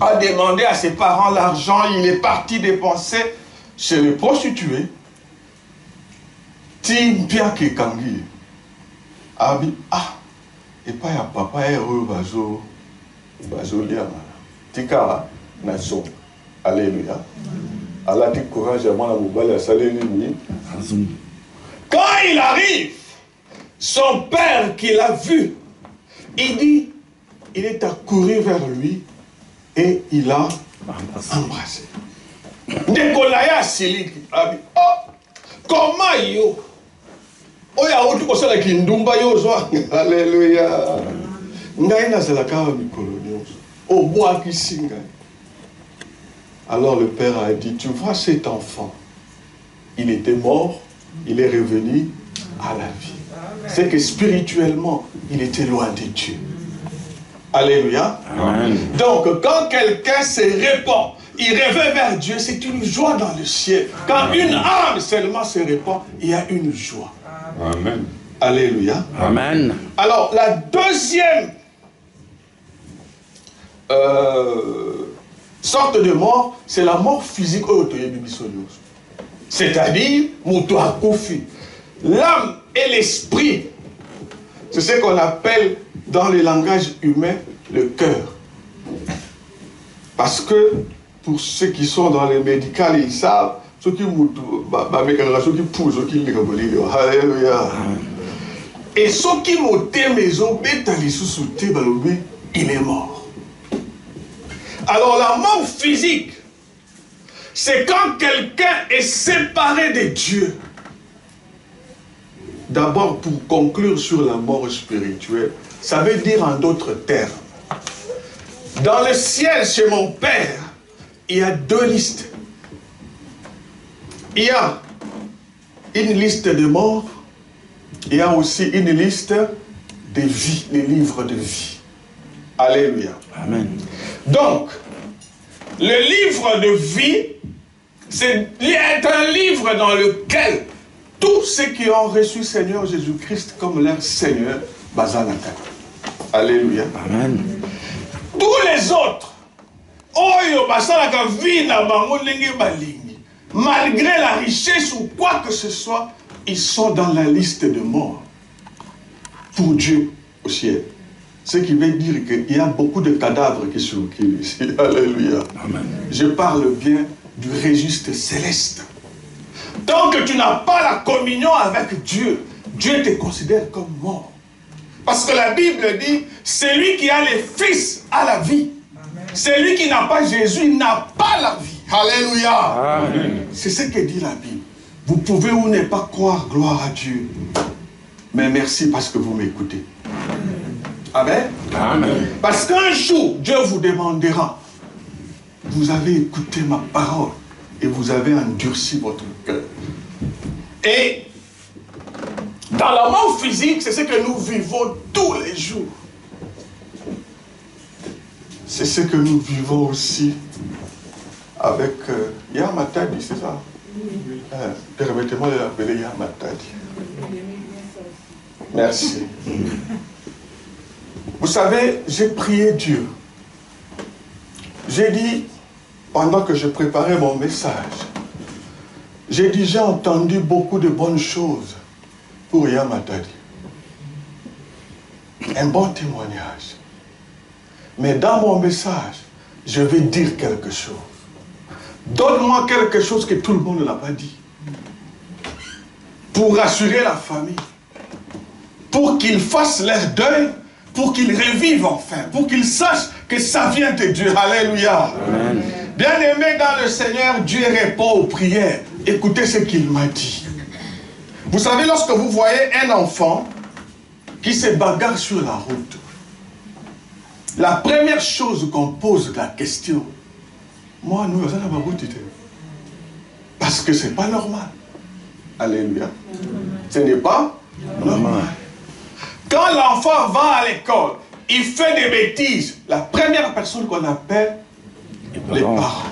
a demandé à ses parents l'argent, il est parti dépenser chez les prostituées. Timpia Kekangi. Abi, et pas ya papa heureux bazo liama. Tika nason. Alléluia. Allah dit courage à moi la boubale à saler nuit. Quand il arrive, son père qui l'a vu, il dit, il est accouru vers lui et il a embrassé. Nekolaya Silik a dit, oh, comment yo? Oh, ya otu kosala kindumba yo zo. Alléluia. Ngai na zelaka mikolo nyonso. Oh, bois qui singa. Alors le père a dit, tu vois cet enfant, il était mort, il est revenu à la vie. C'est que spirituellement, il était loin de Dieu. Alléluia. Amen. Donc, quand quelqu'un se répand, il revient vers Dieu, c'est une joie dans le ciel. Quand une âme seulement se répand, il y a une joie. Amen. Alléluia. Amen. Alors, la deuxième sorte de mort, c'est la mort physique. C'est-à-dire, l'âme et l'esprit. C'est ce qu'on appelle dans le langage humain le cœur. Parce que, pour ceux qui sont dans les médicales, ils savent, ceux qui poussent, ceux qui alléluia. Et ceux qui montent maison, il est mort. Alors la mort physique, c'est quand quelqu'un est séparé de Dieu. D'abord, pour conclure sur la mort spirituelle, ça veut dire en d'autres termes. Dans le ciel, chez mon Père, il y a deux listes. Il y a une liste de morts, il y a aussi une liste de vie, les livres de vie. Alléluia. Amen. Donc, le livre de vie, c'est un livre dans lequel tous ceux qui ont reçu Seigneur Jésus-Christ comme leur Seigneur, Bazanaka. Alléluia. Amen. Tous les autres, Oyo Bazanaka vie na bango ndenge balingi, malgré la richesse ou quoi que ce soit, ils sont dans la liste de morts. Pour Dieu au ciel. Ce qui veut dire qu'il y a beaucoup de cadavres qui circulent ici. Alléluia. Amen. Je parle bien du registre céleste. Tant que tu n'as pas la communion avec Dieu, Dieu te considère comme mort. Parce que la Bible dit, celui qui a les fils a la vie. Celui qui n'a pas Jésus n'a pas la vie. Alléluia. C'est ce que dit la Bible. Vous pouvez ou ne pas croire, gloire à Dieu. Mais merci parce que vous m'écoutez. Amen. Amen. Parce qu'un jour, Dieu vous demandera, vous avez écouté ma parole et vous avez endurci votre cœur. Et dans la mort physique, c'est ce que nous vivons tous les jours. C'est ce que nous vivons aussi avec Yamatadi, c'est ça? Permettez-moi de l'appeler Yamatadi. Merci. Vous savez, j'ai prié Dieu. J'ai dit, pendant que je préparais mon message, j'ai dit, j'ai entendu beaucoup de bonnes choses pour Yamatadi. Un bon témoignage. Mais dans mon message, je vais dire quelque chose. Donne-moi quelque chose que tout le monde n'a pas dit. Pour rassurer la famille. Pour qu'ils fassent leur deuil. Pour qu'ils revivent enfin. Pour qu'ils sachent que ça vient de Dieu. Alléluia. Amen. Bien-aimé dans le Seigneur, Dieu répond aux prières. Écoutez ce qu'il m'a dit. Vous savez, lorsque vous voyez un enfant qui se bagarre sur la route, la première chose qu'on pose la question, moi, nous, parce que c'est pas normal. Alléluia. Ce n'est pas normal. Quand l'enfant va à l'école, il fait des bêtises, la première personne qu'on appelle, les parents.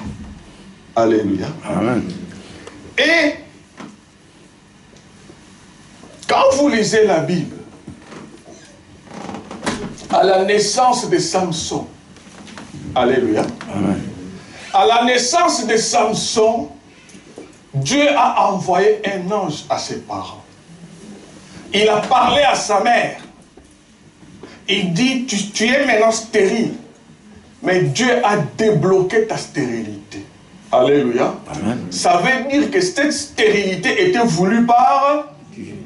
Alléluia. Amen. Et quand vous lisez la Bible, à la naissance de Samson, alléluia. Amen. À la naissance de Samson, Dieu a envoyé un ange à ses parents. Il a parlé à sa mère. Il dit, tu es maintenant stérile. Mais Dieu a débloqué ta stérilité. Alléluia. Amen. Ça veut dire que cette stérilité était voulue par Dieu.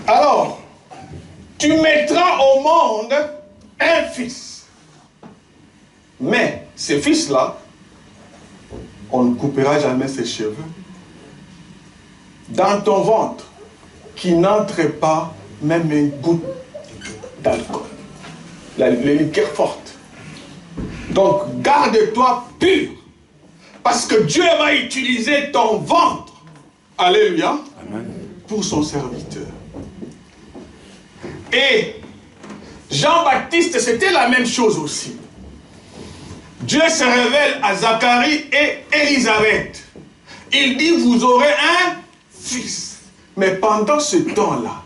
Alors, tu mettras au monde un fils. Mais ce fils-là, on ne coupera jamais ses cheveux. Dans ton ventre, qui n'entre pas même une goutte d'alcool. Les liqueurs fortes. Donc, garde-toi pur. Parce que Dieu va utiliser ton ventre. Alléluia. Amen. Pour son serviteur. Et Jean-Baptiste, c'était la même chose aussi. Dieu se révèle à Zacharie et Élisabeth. Il dit, vous aurez un fils. Mais pendant ce temps-là,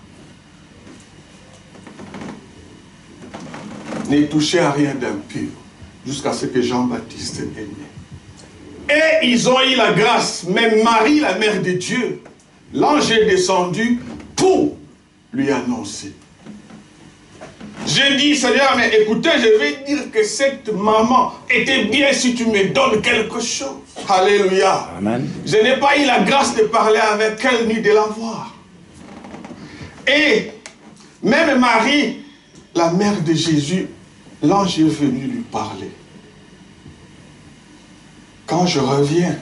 ne touchez à rien d'impur jusqu'à ce que Jean-Baptiste est né. Et ils ont eu la grâce. Mais Marie, la mère de Dieu, l'ange est descendu pour lui annoncer. J'ai dit, Seigneur, mais écoutez, je vais dire que cette maman était bien si tu me donnes quelque chose. Alléluia. Amen. Je n'ai pas eu la grâce de parler avec elle ni de la voir. Et même Marie, la mère de Jésus, l'ange est venu lui parler. Quand je reviens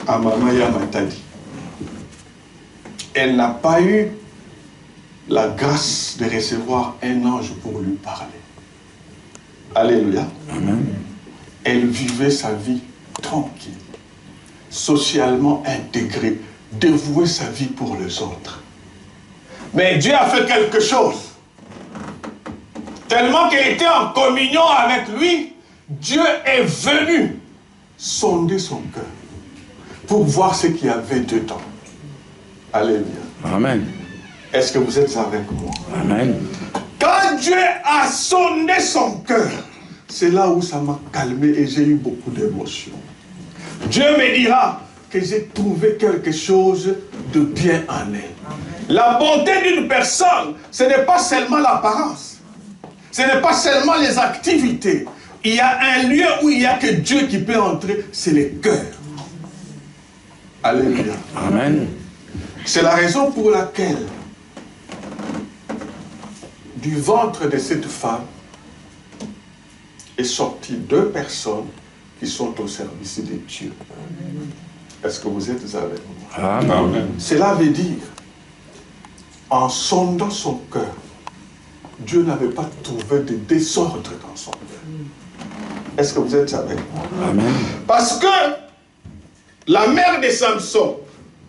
à Maman Yamatadi, elle n'a pas eu la grâce de recevoir un ange pour lui parler. Alléluia. Amen. Elle vivait sa vie tranquille, socialement intégrée, dévouer sa vie pour les autres. Mais Dieu a fait quelque chose. Tellement qu'elle était en communion avec lui, Dieu est venu sonder son cœur pour voir ce qu'il y avait dedans. Alléluia. Amen. Est-ce que vous êtes avec moi? Amen. Quand Dieu a sondé son cœur, c'est là où ça m'a calmé et j'ai eu beaucoup d'émotions. Dieu me dira que j'ai trouvé quelque chose de bien en elle. La bonté d'une personne, ce n'est pas seulement l'apparence. Ce n'est pas seulement les activités. Il y a un lieu où il n'y a que Dieu qui peut entrer, c'est le cœur. Alléluia. Amen. C'est la raison pour laquelle, du ventre de cette femme, est sorti 2 personnes qui sont au service de Dieu. Est-ce que vous êtes avec moi? Amen. Cela veut dire, en sondant son cœur, Dieu n'avait pas trouvé de désordre dans son cœur. Est-ce que vous êtes avec moi? Amen. Parce que la mère de Samson,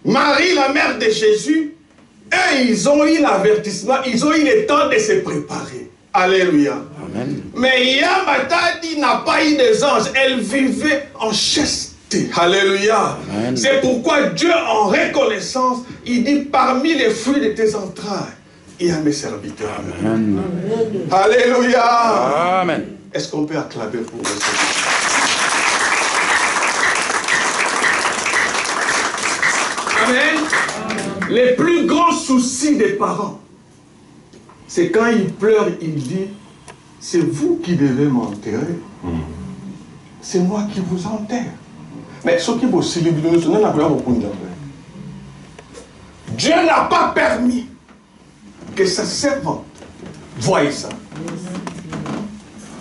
Marie, la mère de Jésus, eux, ils ont eu l'avertissement, ils ont eu le temps de se préparer. Alléluia. Amen. Mais Yamatadi n'a pas eu des anges, elle vivait en chasteté. Alléluia. C'est pourquoi Dieu, en reconnaissance, il dit, parmi les fruits de tes entrailles, il y a mes serviteurs. Amen. Amen. Alléluia. Amen. Est-ce qu'on peut acclamer pour le Seigneur? Amen. Les plus grands soucis des parents, c'est quand il pleure, il dit, c'est vous qui devez m'enterrer. C'est moi qui vous enterre. Mais ce qui vous célèbre, Dieu n'a pas permis que sa servante voie ça.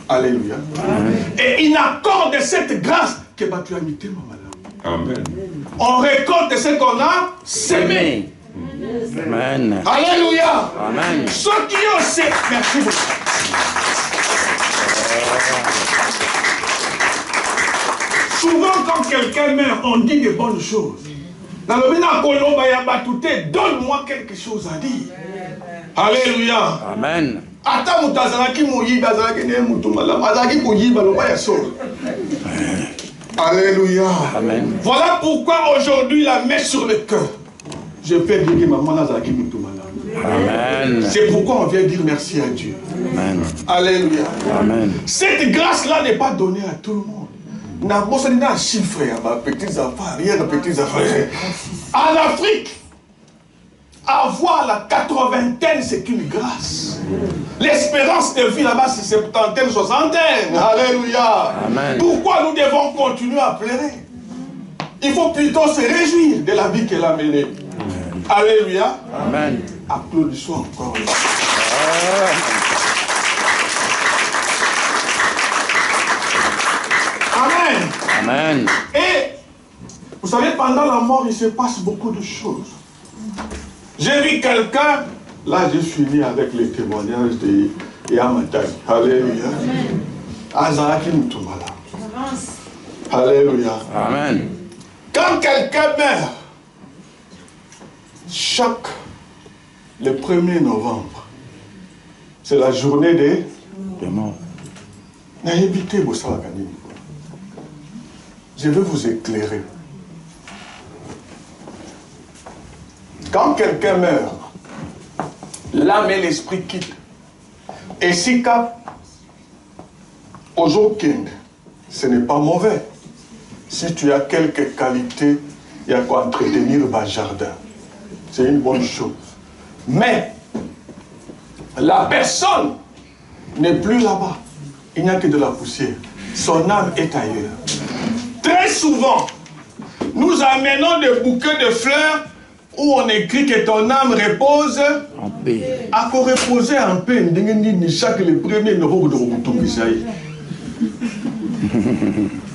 Alléluia. Et il accorde cette grâce que tu as mis tellement malade. Amen. On récolte ce qu'on a semé. Amen. Alléluia. Amen. Ceux qui ont semé. Merci beaucoup. Souvent, quand quelqu'un meurt, on dit de bonnes choses. Dans le Bina Kolomba Yabatouté, donne-moi quelque chose à dire. Alléluia. Amen. Ata mutazalaki moyiba zalaki ne mutumala mazaki koyiba loba ya solo. Alléluia. Amen. Voilà pourquoi aujourd'hui la main sur le cœur. Je peux dire que maman nazalaki mutumala. Amen. C'est pourquoi on vient dire merci à Dieu. Amen. Alléluia. Amen. Cette grâce-là n'est pas donnée à tout le monde. N'a pas besoin d'un chiffre, petits affaires, rien de petits affaires. En Afrique, avoir la 80aine, c'est une grâce. L'espérance de vie là-bas, c'est 70aine, 60aine. Alléluia. Amen. Pourquoi nous devons continuer à pleurer? Il faut plutôt se réjouir de la vie qu'elle a menée. Alléluia. Amen. Applaudissons encore. Amen. Amen. Et vous savez, pendant la mort, il se passe beaucoup de choses. J'ai vu quelqu'un, là je suis né avec les témoignages de Yamatai. Alléluia. Azaraki Mutumala. Alléluia. Amen. Quand quelqu'un meurt, le 1er novembre, c'est la journée des morts. Je vais vous éclairer. Quand quelqu'un meurt, l'âme et l'esprit quittent. Et si aujourd'hui, ce n'est pas mauvais. Si tu as quelques qualités, il y a quoi entretenir le jardin. C'est une bonne chose. Mais la personne n'est plus là-bas. Il n'y a que de la poussière. Son âme est ailleurs. Très souvent, nous amenons des bouquets de fleurs où on écrit que ton âme repose En paix. à quoi reposer en paix. Chaque le premier novembre de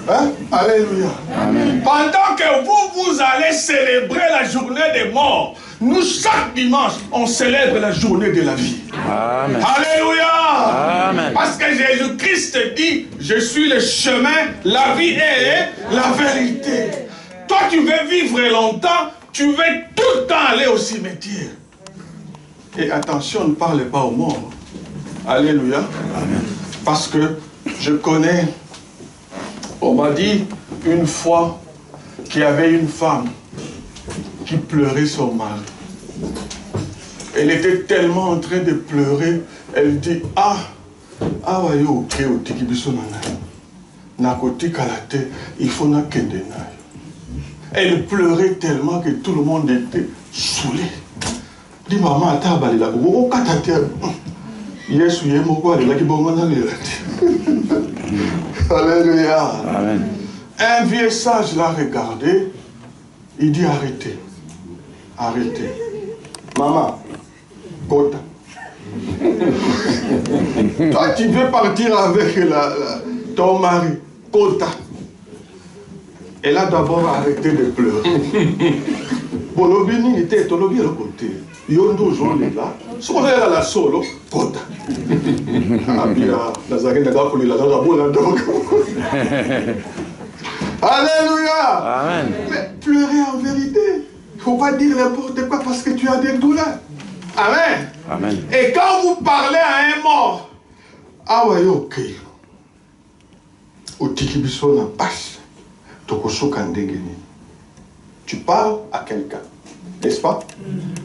hein? Alléluia. Amen. Pendant que vous allez célébrer la journée des morts, nous chaque dimanche, on célèbre la journée de la vie. Amen. Alléluia. Amen. Parce que Jésus-Christ dit, je suis le chemin, la vie et la vérité. Toi, tu veux vivre longtemps, tu veux tout le temps aller au cimetière. Et attention, ne parlez pas aux morts. Alléluia. Amen. Parce que je connais, on m'a dit une fois qu'il y avait une femme qui pleurait son mari. Elle était tellement en train de pleurer, elle dit, ouais, ok, il faut na kende. Elle pleurait tellement que tout le monde était saoulé. Dit, maman, attends, Alléluia. Amen. Un vieux sage l'a regardé, il dit arrêtez, arrêtez. Maman, Kota. Toi tu veux partir avec ton mari, Kota. Elle a d'abord arrêté de pleurer. Bolobini était tolobi à côté. Yondo Jean est là. Si on est là la solo, Kota. Alléluia. Amen. Mais pleurer en vérité. Il ne faut pas dire n'importe quoi parce que tu as des douleurs. Amen. Amen. Et quand vous parlez à un mort, ouais, ok. Tu parles à quelqu'un, n'est-ce pas?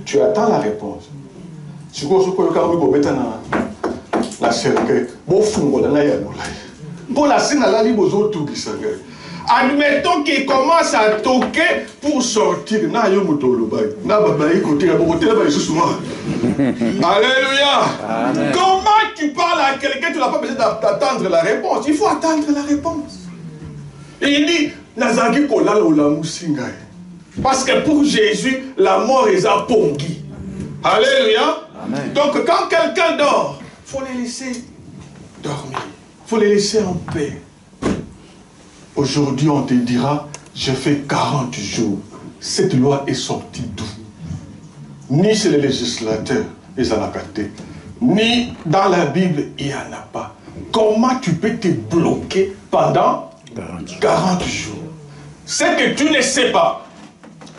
Tu attends la réponse. Si vous avez la cercueil, pour la scène, Admettons qu'il commence à toquer pour sortir. Alléluia. Amen. Comment tu parles à quelqu'un, tu n'as pas besoin d'attendre la réponse. Il faut attendre la réponse. Et il dit, parce que pour Jésus, la mort est à Pongi. Alléluia. Amen. Donc quand quelqu'un dort, il faut les laisser dormir. Il faut les laisser en paix. Aujourd'hui, on te dira, je fais 40 jours. Cette loi est sortie d'où? Ni chez les législateurs, les anacatés, ni dans la Bible, il n'y en a pas. Comment tu peux te bloquer pendant 40 jours? Ce que tu ne sais pas,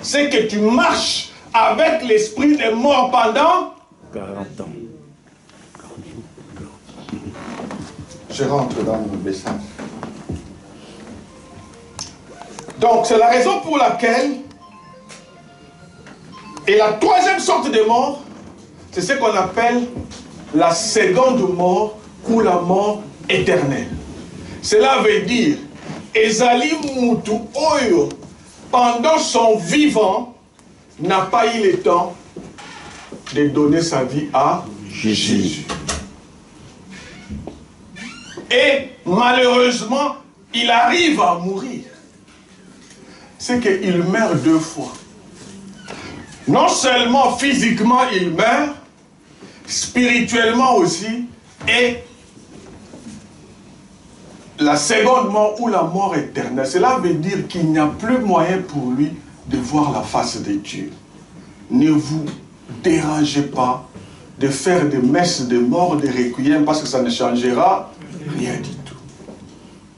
c'est que tu marches avec l'esprit des morts pendant 40 ans. Je rentre dans mon message. Donc, c'est la raison pour laquelle, et la troisième sorte de mort, c'est ce qu'on appelle la seconde mort ou la mort éternelle. Cela veut dire, Ezali Mutu Oyo, pendant son vivant, n'a pas eu le temps de donner sa vie à Jésus. Et malheureusement, il arrive à mourir. C'est qu'il meurt deux fois. Non seulement physiquement il meurt, spirituellement aussi, et la seconde mort ou la mort éternelle. Cela veut dire qu'il n'y a plus moyen pour lui de voir la face de Dieu. Ne vous dérangez pas de faire des messes de mort, des requiem, parce que ça ne changera rien du tout.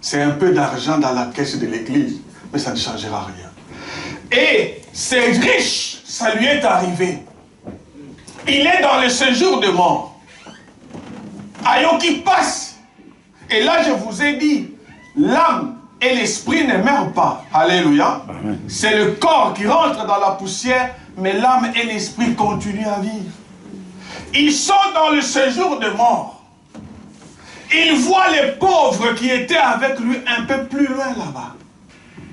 C'est un peu d'argent dans la caisse de l'église, mais ça ne changera rien. Et c'est riche, ça lui est arrivé. Il est dans le séjour de mort. Ayo qui passe. Et là, je vous ai dit, l'âme et l'esprit ne meurent pas. Alléluia. C'est le corps qui rentre dans la poussière, mais l'âme et l'esprit continuent à vivre. Ils sont dans le séjour de mort. Il voit les pauvres qui étaient avec lui un peu plus loin là-bas.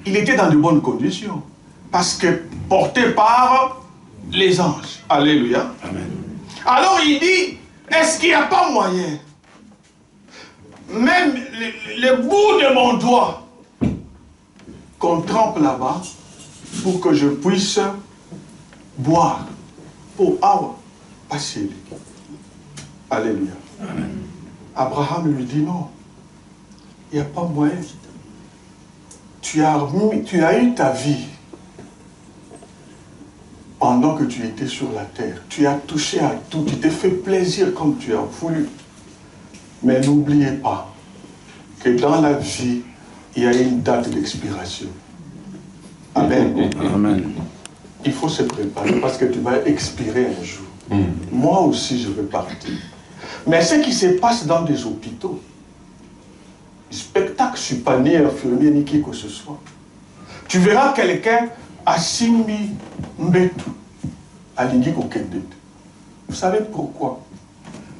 Il était dans de bonnes conditions. Parce que porté par les anges. Alléluia. Amen. Alors il dit, est-ce qu'il n'y a pas moyen? Même le bout de mon doigt qu'on trempe là-bas pour que je puisse boire. Pour avoir passé. Alléluia. Amen. Abraham lui dit non. Il n'y a pas moyen. Tu as eu ta vie pendant que tu étais sur la terre. Tu as touché à tout. Tu t'es fait plaisir comme tu as voulu. Mais n'oubliez pas que dans la vie, il y a une date d'expiration. Amen. Amen. Il faut se préparer parce que tu vas expirer un jour. Moi aussi, je vais partir. Mais ce qui se passe dans des hôpitaux, spectacle, je ne suis pas ni infirmier ni qui que ce soit. Tu verras quelqu'un à Simbi Mbetu, à Lingi Kokendet. Vous savez pourquoi?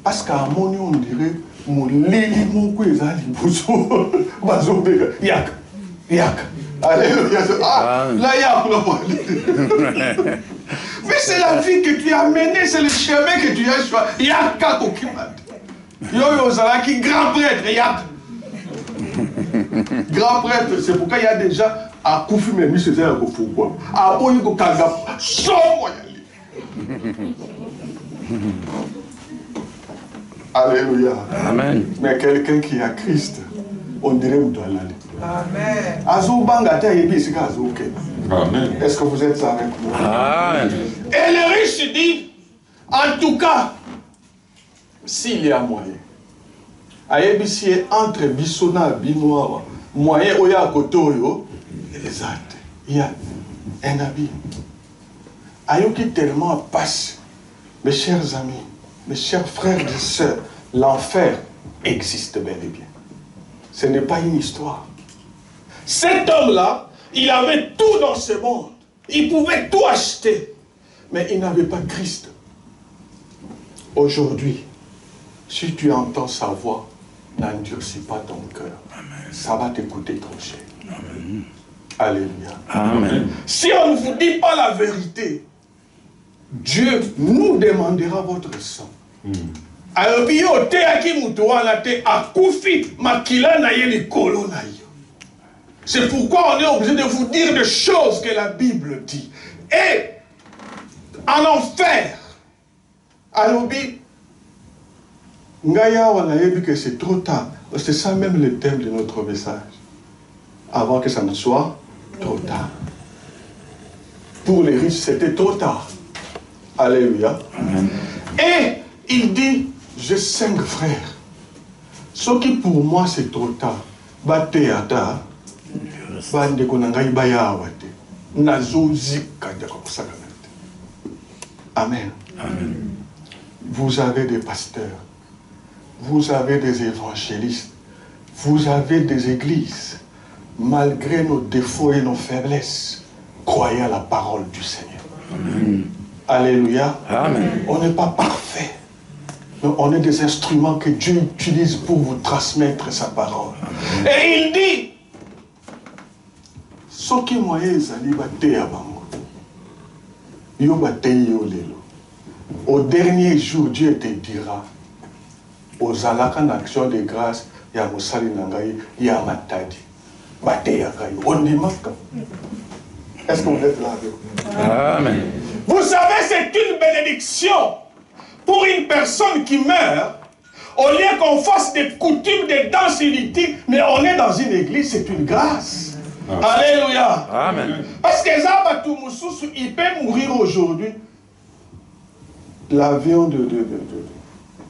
Parce qu'à mon on dirait mon lili mon kwezali bozo bazobega yak yak. Alléluia. Ah, là yak là. Mais c'est la vie que tu as menée, c'est le chemin que tu as choisi. Yak kokimat. Yo yo zalaki grand prêtre yak. Grand prêtre, c'est pourquoi il y a déjà à Koufi Memi c'est un peu fou quoi. À Oyiko Kanga, Alléluia. Amen. Mais quelqu'un qui a Christ, on dirait où doit l'aller. Amen. Amen. Est-ce que vous êtes avec moi? Amen. Et le riche dit, en tout cas, s'il y a moyen, Aïebisi entre Bissona et Binois, moyen Oya Kotoyo, exact. Il y a un habit. Ayoki tellement passe, mes chers amis, mes chers frères et sœurs, l'enfer existe bel et bien. Ce n'est pas une histoire. Cet homme-là, il avait tout dans ce monde. Il pouvait tout acheter. Mais il n'avait pas Christ. Aujourd'hui, si tu entends sa voix, n'endurcis pas ton cœur. Ça va te coûter trop cher. Alléluia. Amen. Si on ne vous dit pas la vérité, Dieu nous demandera votre sang. C'est pourquoi on est obligé de vous dire des choses que la Bible dit. Et en enfer, Alobi, Ngaya Wanayebi que c'est trop tard. C'est ça même le thème de notre message. Avant que ça ne soit trop tard. Pour les riches, c'était trop tard. Alléluia. Amen. Et il dit, j'ai 5 frères. Ce qui pour moi c'est trop tard. Bateata, bande konangai bayawate. Nazozi kadjakosakanate. Amen. Amen. Vous avez des pasteurs. Vous avez des évangélistes. Vous avez des églises. Malgré nos défauts et nos faiblesses, croyez à la parole du Seigneur. Amen. Alléluia. Amen. On n'est pas parfait. Mais on est des instruments que Dieu utilise pour vous transmettre sa parole. Amen. Et il dit, ce qui m'a au dernier jour, Dieu te dira, aux alakan action de grâce, il y a Moussali Nangaï, il y a Matadi. On est marquant. Est-ce que vous êtes là avec nous? Amen. Vous savez, c'est une bénédiction pour une personne qui meurt. Au lieu qu'on fasse des coutumes, des danses inutiles, mais on est dans une église, c'est une grâce. Ah. Alléluia. Amen. Parce que Zabatou Moussous, il peut mourir aujourd'hui. L'avion de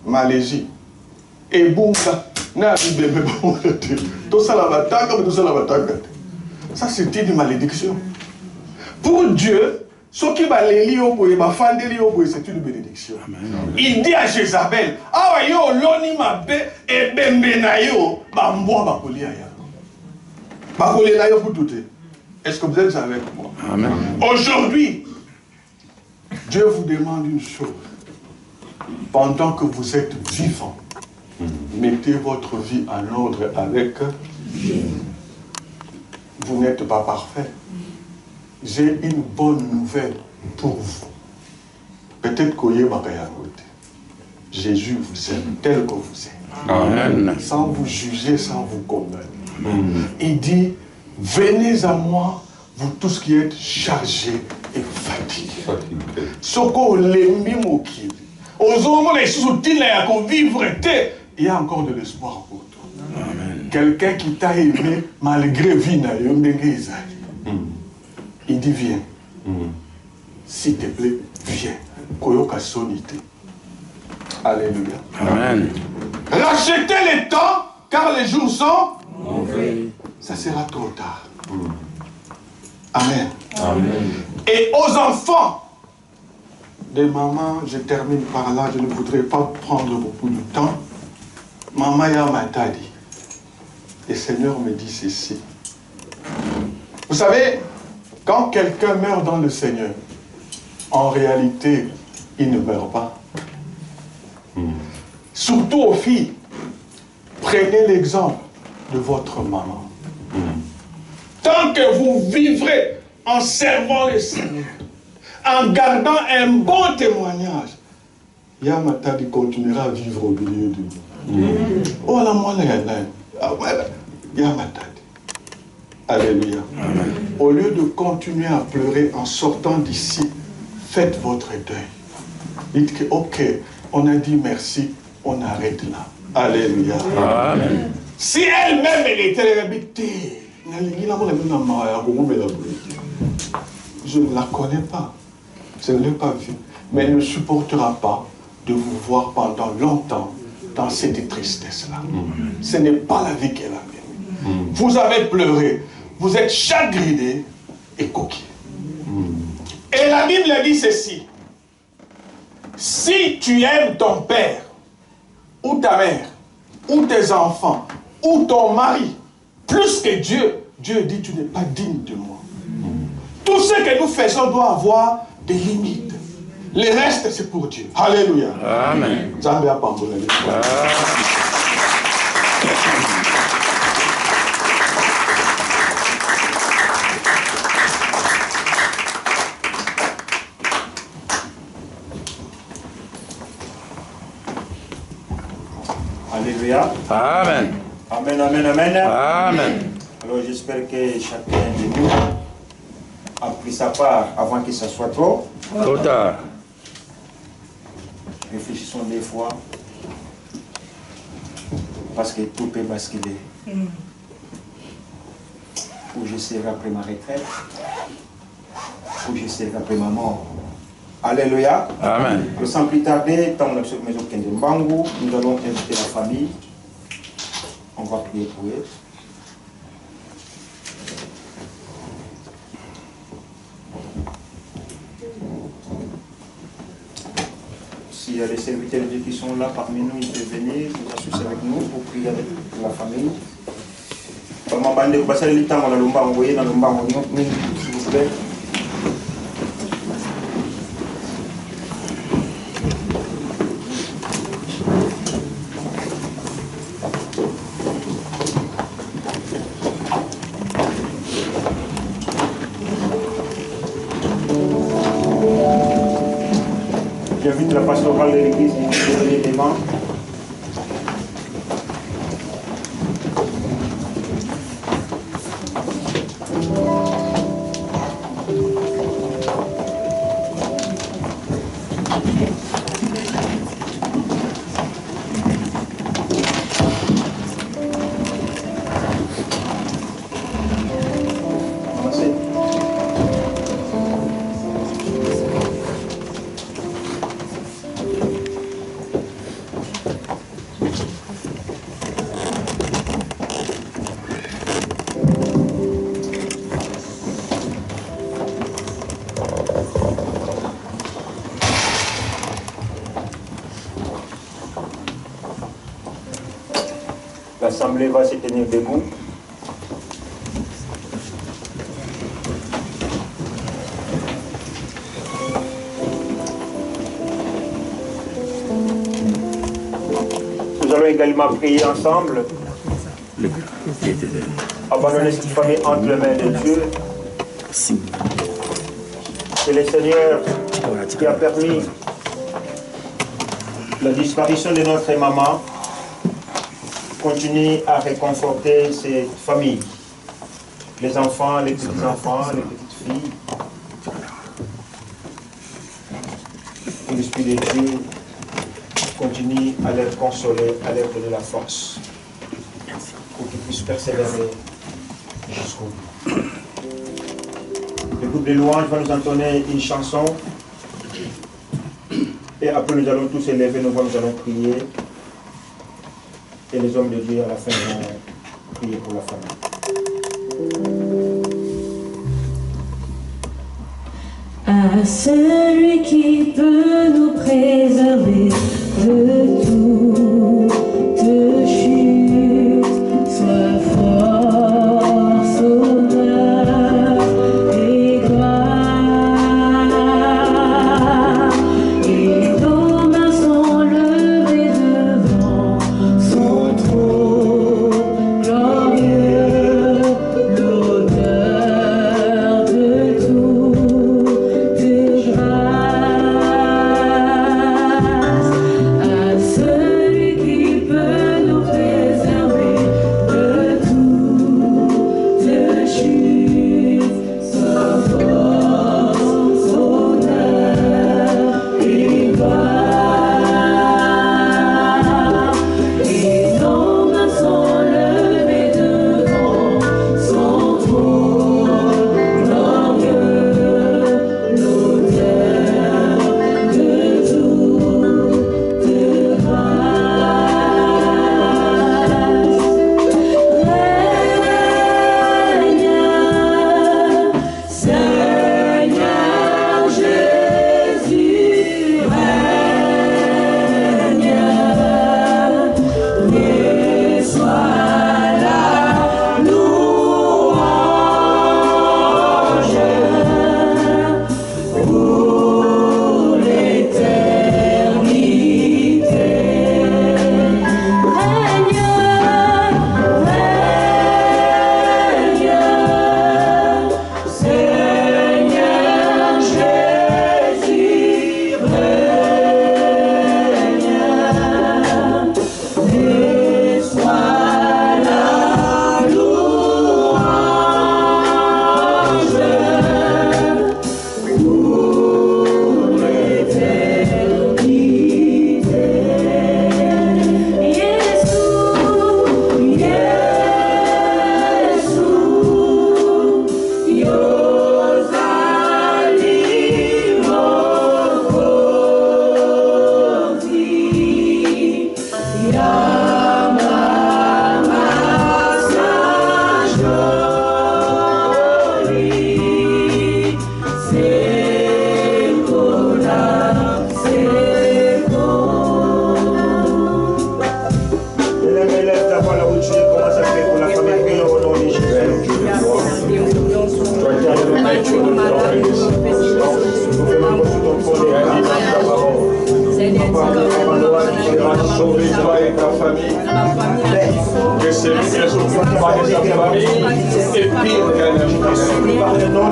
Malaisie. Et Bunga. Ça, c'était une malédiction. Pour Dieu, ce qui va les lier c'est une bénédiction. Amen. Il dit à Jézabel, est-ce que vous êtes avec moi? Amen. Aujourd'hui, Dieu vous demande une chose. Pendant que vous êtes vivant, mettez votre vie en ordre avec Dieu. Vous n'êtes pas parfait. J'ai une bonne nouvelle pour vous. Peut-être que Jésus vous aime tel que vous êtes. Amen. Sans vous juger, sans vous condamner. Il dit, venez à moi, vous tous qui êtes chargés et fatigués. Il y a encore de l'espoir pour toi. Quelqu'un qui t'a aimé malgré Vina, il dit viens. S'il te plaît, viens. Koyoka sonité. Alléluia. Amen. Rachetez les temps, car les jours sont mauvais. Ça sera trop tard. Amen. Amen. Et aux enfants des mamans, je termine par là, je ne voudrais pas prendre beaucoup de temps. Maman m'a dit, le Seigneur me dit ceci. Vous savez, quand quelqu'un meurt dans le Seigneur, en réalité, il ne meurt pas. Surtout aux filles, prenez l'exemple de votre maman. Tant que vous vivrez en servant le Seigneur, en gardant un bon témoignage, Yamatadi continuera à vivre au milieu de nous. Oh la moine, Yamatadi. Alléluia. Amen. Au lieu de continuer à pleurer en sortant d'ici, faites votre deuil. Dites que, ok, on a dit merci, on arrête là. Alléluia. Amen. Si elle-même, elle était rébutée, je ne la connais pas. Je ne l'ai pas vue. Mais elle ne supportera pas de vous voir pendant longtemps dans cette tristesse-là. Ce n'est pas la vie qu'elle a menée. Vous avez pleuré. Vous êtes chagriné et coquille. Et la Bible dit ceci. Si tu aimes ton père, ou ta mère, ou tes enfants, ou ton mari, plus que Dieu, Dieu dit tu n'es pas digne de moi. Tout ce que nous faisons doit avoir des limites. Le reste, c'est pour Dieu. Alléluia. Amen. Alléluia. Amen. Amen, amen, amen. Amen. Alors j'espère que chacun de nous a pris sa part avant que ça soit trop. Trop tard. Réfléchissons des fois. Parce que tout peut basculer. Où je serai après ma retraite, où je serai après ma mort. Alléluia. Amen. Sans plus tarder, tant que nous allons inviter la famille. On va prier pour eux. S'il y a des serviteurs de Dieu qui sont là parmi nous, ils peuvent venir nous associer avec nous pour prier avec la famille. S'il vous plaît. J'invite la pastorale de l'église de donner des mains. L'assemblée va se tenir debout. Nous allons également prier ensemble. Abandonner cette famille entre les mains de Dieu. C'est le Seigneur qui a permis la disparition de notre maman. Continue à réconforter cette famille, les enfants, les petits-enfants, les petites filles. Que l'Esprit de Dieu continue à les consoler, à leur donner la force pour qu'ils puissent persévérer jusqu'au bout. Le groupe de louanges va nous entonner une chanson et après nous allons tous élever nos voix, nous allons prier. Et les hommes de Dieu à la fin vont prier pour la famille. À celui qui peut nous préserver de toute chute, sois force, honneur et gloire. Et nos mains sont levées devant son trône glorieux, l'auteur de toute grâce. À celui qui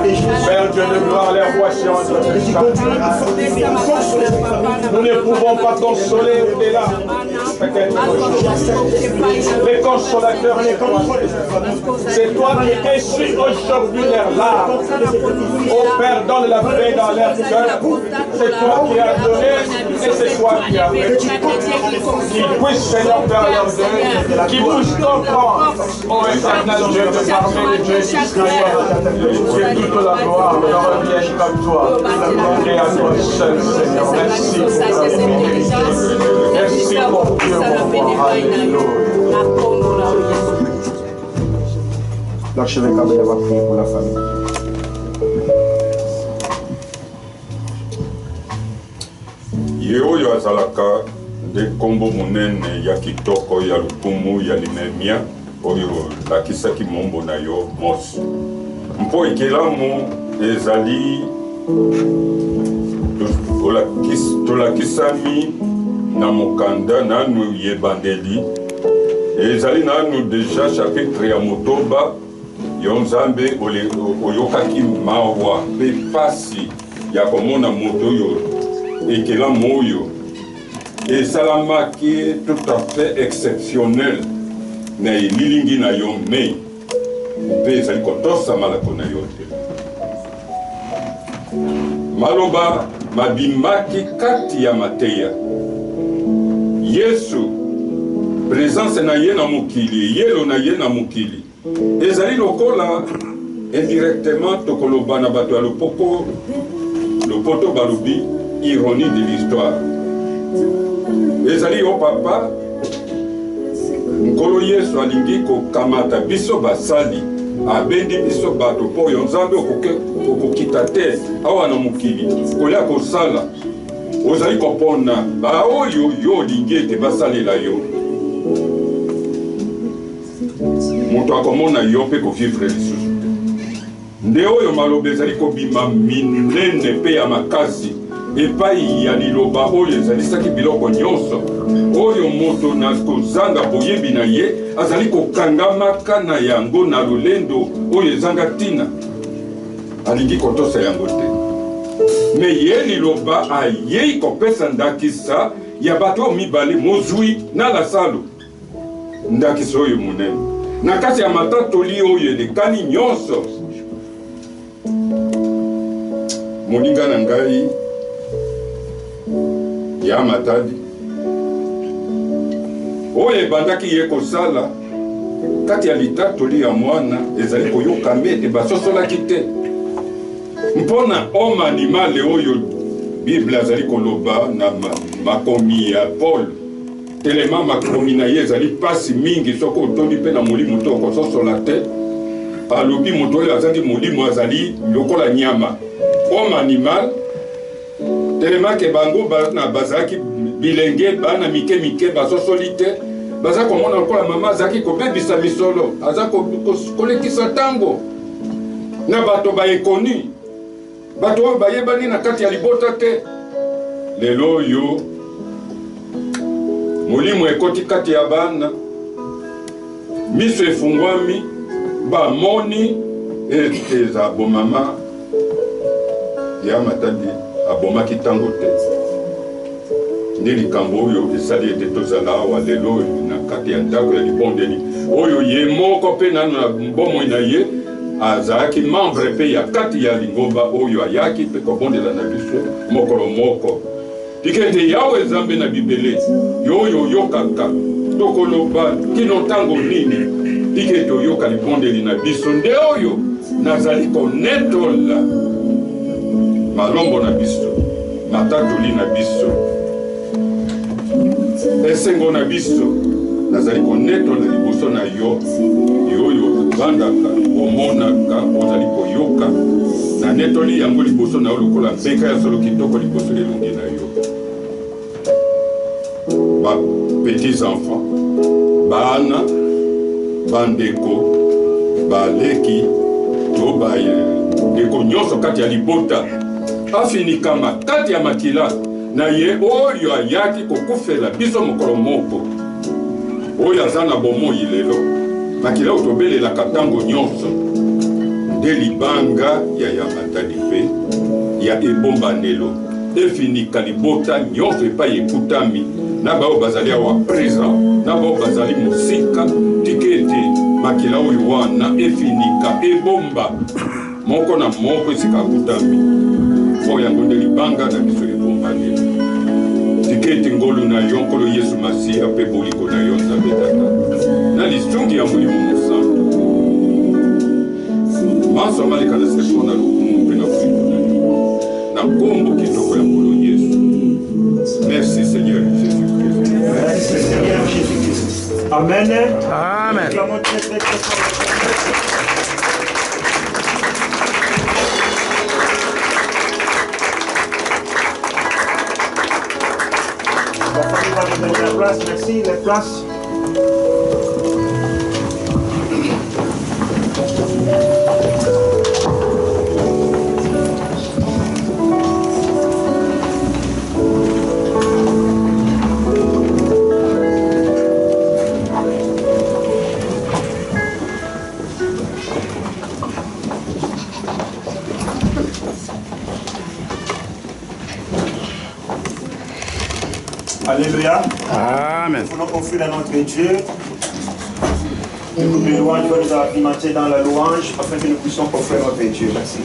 Père Dieu de gloire, les rois chiants de nous ne pouvons pas consoler au-delà. Les consolateurs, c'est toi qui essuies aujourd'hui leurs larmes. Oh Père, donne la paix dans leur cœur. C'est toi qui as donné et c'est toi qui as fait. Qu'ils puissent, Seigneur, faire leur deuil, qu'ils puissent comprendre, oh éternel Dieu, de parler de Dieu d'Israël. Que toute la gloire ne revienne qu'à toi et à toi seul, Seigneur. Merci pour ta fidélité. Merci pour Dieu, mon roi. Alléluia. L'archevêque Abel va prier pour la famille. Ye oyo azalaka nde kombo monene ya kitoko ya lukumu ya limemia oyo lakisaki mombo na yo mosi mpo ekelamu ezali tolakisami na mokanda nanu yebandeli ezali nanu deja chapitre ya motoba yo nzambe oyokaki mawa mpe pasi ya komona moto oyo ekelamu oyo esalamaki tout à fait exceptionnel na elilingi na yo mei mpe ezali kotosa malako na yo te maloba mabimaki kati ya mateya yesu présence na ye na mokili yelo na ye na mokili ezali lokola indirectement tokoloba na bato ya lopoto balobi ironie de l'histoire ezali yo papa nkolo yesu alingi kokamata biso basali abendi biso bato mpo oyo nzambe okokita te awa na mokili koya kosala ozali kopona baoyo yo olingi ete basalela yo moto akomona yo mpe kovivre lisusu te nde oyo maloba ezali kobima minene mpe ya makasi epai ya liloba oyo ezalisaki biloko nyonso oyo moto na kozanga boyebi na ye azali kokangamaka na yango na lolendo oyo ezanga ntina alingi kotosa yango te me ye liloba ayei kopesa ndakisa ya bato oyo mibale mozwi na lasalo ndakisa oyo monene na kati ya matatoli oyo elekani nyonso moninga na ngai ya matadi oyo ebandaki ye kosala kati ya litatoli ya mwana ezali koyokama ete basosolaki te mpona homme animale oyo bible azali koloba na makomi ya paul telema makomi na ye ezali pasi mingi soki otondi mpe na molimo to okososola te alobi moto oyo azali molimo azali lokola nyama homme animal telema ke bango bana bazalaki bilenge bana mike basosoli te baza komona lokola mama azalaki kobebisa misolo aza kolekisa ntango na bato baekoni bato oyo bayebani na kati ya libota te lelo oyo molimo ekoti kati ya bana miso efungwami bamoni eza bomama ya matadi abomaki ntango te nde likambo oyo esali ete tozala awa lelo oyo na kati ya ndako ya libondeli oyo ye moko mpe nano na bomoi na ye azalaki membre mpe ya kati ya lingomba oyo ayaki mpe kobondela na biso mokolo moko tike ete yawe nzambe na bibele yo oyo oyokaka tokoloba kino ntango nini tike ete oyoka libondeli na biso nde oyo nazali konetola malombo na biso matatoli na biso esengo na biso nazali konetola liboso na yo oyo obandaka omonaka ozali koyoka na netoli yango liboso na yo lokola mpeka ya solo kitoko liboso elongi na yo bapetits enfants bana bandeko baleki to bandeko nyonso kati ya libota afinikama kati ya makila na ye oyo ayaki kokufela biso mokolo moko oyo aza na bomoi lelo makila oyo tobelelaka ntango nyonso nde libanga ya Matadi mpe ya ebombanelo efinika libota nyonso epai ekutami na bao bazali awa présent na bao bazali mosika tike ete makila oyo wana efinika ebomba moko na moko esika akutami mpo yango nde libanga na biso ebombanelo tike ete ngolu na yo nkolo Yesu Masiya mpe bolingo na yo Nzambe Tata na lisungi ya molimo mosantu maso amaleka na sepo na lokumu mpe na bolingo na yo na kombo kitoko ya nkolo Yesu. Merci Seigneur Jésus-Christ. Merci Seigneur Jésus-Christ. Amen. Amen. Clamons très très très fort. La famille va donner la place. Merci. Les places. Alléluia. Amen. Nous voulons offrir à notre Dieu. Le groupe de louange va nous acclimater dans la louange afin que nous puissions offrir à notre Dieu. Merci.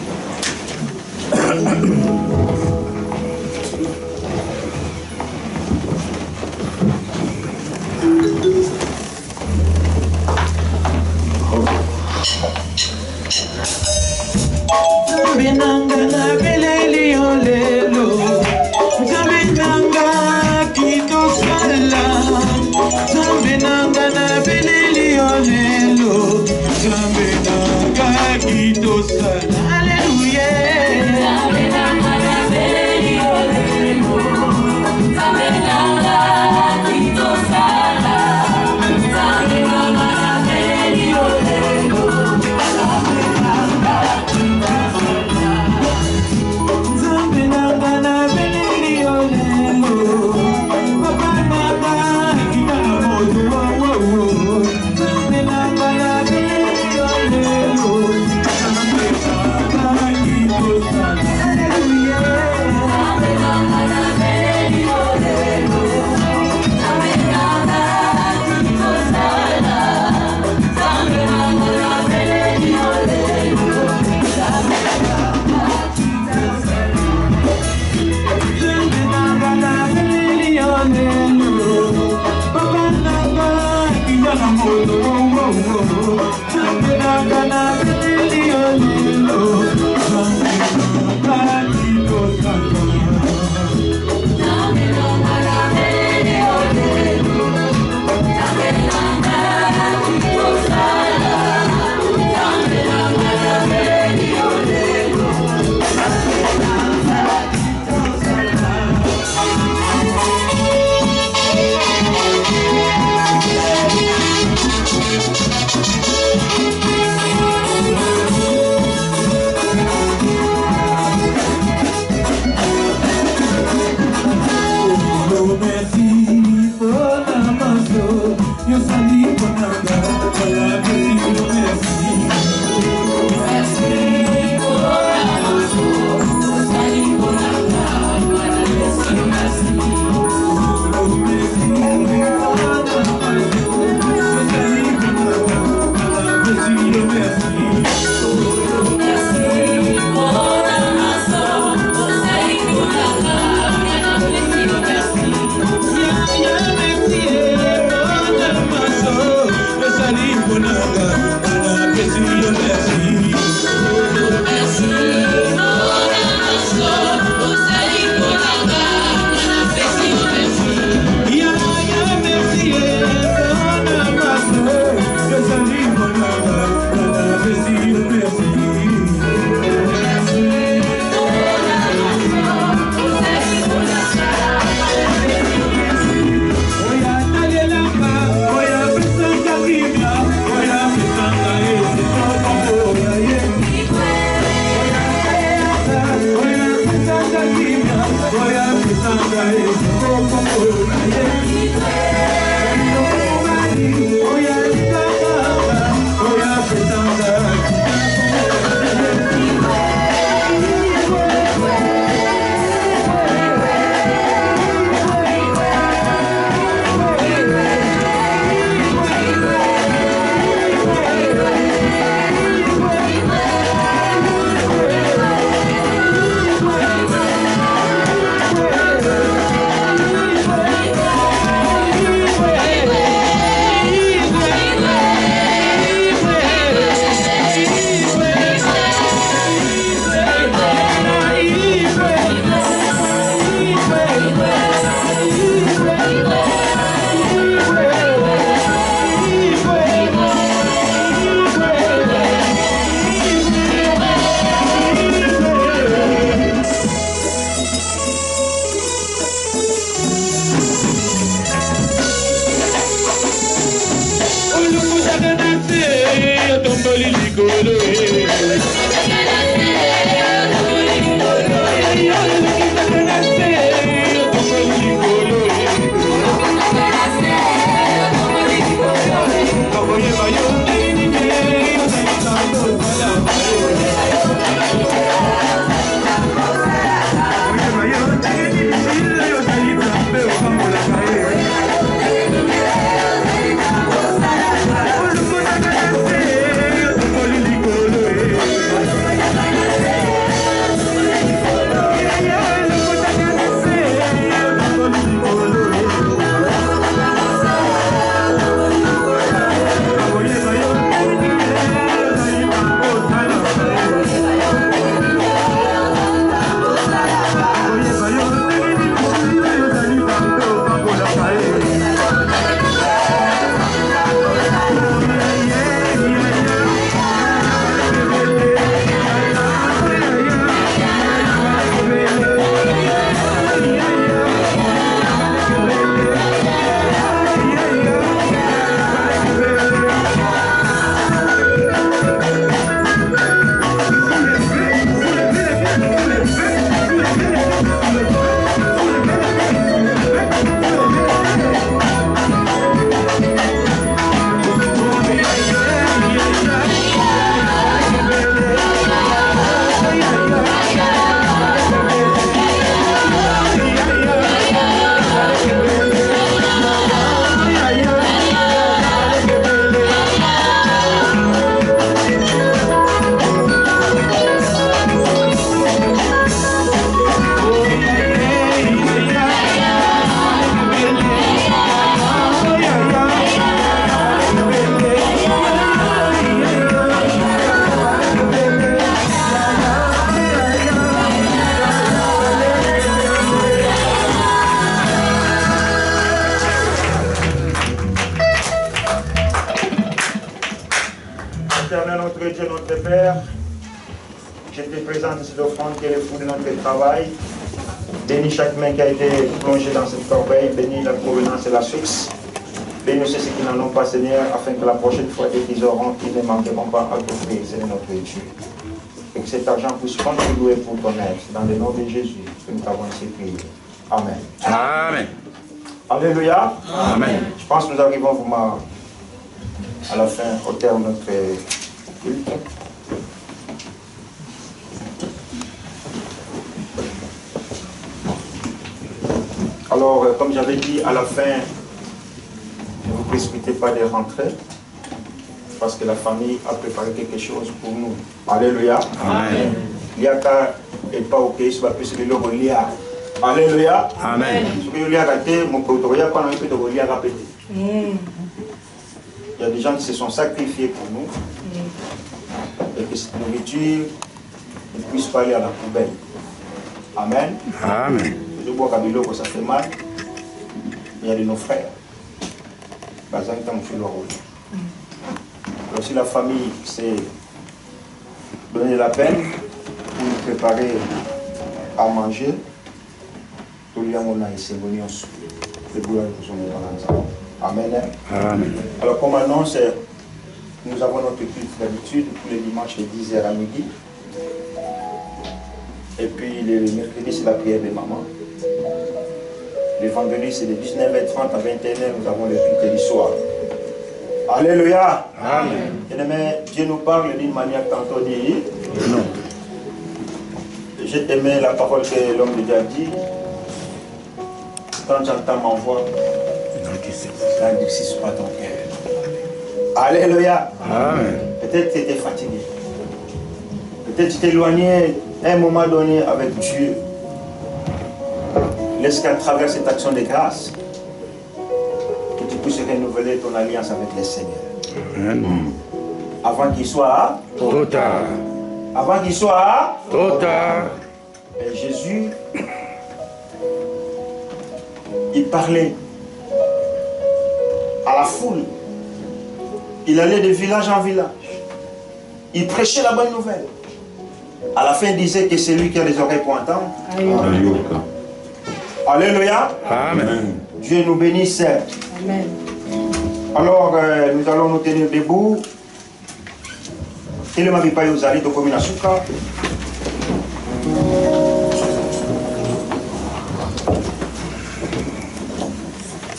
de cette offrande qui est le fruit de notre travail. Bénis chaque main qui a été plongée dans cette corbeille. Bénis la provenance et la source. Bénis ceux qui n'en ont pas, Seigneur, afin que la prochaine fois qu'ils auront, ils ne manqueront pas à t'offrir, Seigneur notre Dieu. Et que cet argent puisse contribuer pour ton aide. Dans le nom de Jésus que nous t'avons ainsi prié. Amen. Amen. Alléluia. Amen. Je pense que nous arrivons vraiment à la fin, au terme de notre culte. Alors, comme j'avais dit, à la fin, ne vous précipitez pas de rentrer, parce que la famille a préparé quelque chose pour nous. Alléluia. Amen. Liaka et pas ok, ce va plus de l'Olia. Alléluia. Amen. Ce que je l'ai raté, mon protoria, pas un peu de Olia répété. Il y a des gens qui se sont sacrifiés pour nous, et que cette nourriture ne puisse pas aller à la poubelle. Amen. Amen. Je vois qu'à Biloko ça fait mal, mais il y a de nos frères. Alors si la famille s'est donné la peine pour nous préparer à manger, tout le monde a essayé de venir Amen. Amen. Alors comme annonce, nous avons notre culte d'habitude tous les dimanches de 10h à midi. Et puis le mercredi c'est la prière des mamans. Le vendredi c'est de 19h30 à 21h, nous avons le culte du soir. Alléluia. Amen. Bien-aimé, Dieu nous parle d'une manière tantôt dit. Non. J'ai aimé la parole que l'homme de Dieu a dit. Quand j'entends ma voix, n'endurcis pas ton cœur. Alléluia. Amen. Peut-être que tu étais fatigué. Peut-être que tu t'es éloigné à un moment donné avec Dieu. Laisse qu'à travers cette action de grâce, que tu puisses renouveler ton alliance avec le Seigneur. Amen. Avant qu'il soit Trop tard. Avant qu'il soit Trop tard. Et Jésus, il parlait à la foule. Il allait de village en village. Il prêchait la bonne nouvelle. À la fin, il disait que c'est lui qui a les oreilles pour entendre. Alléluia. Amen. Dieu nous bénisse. Amen. Alors, nous allons nous tenir debout.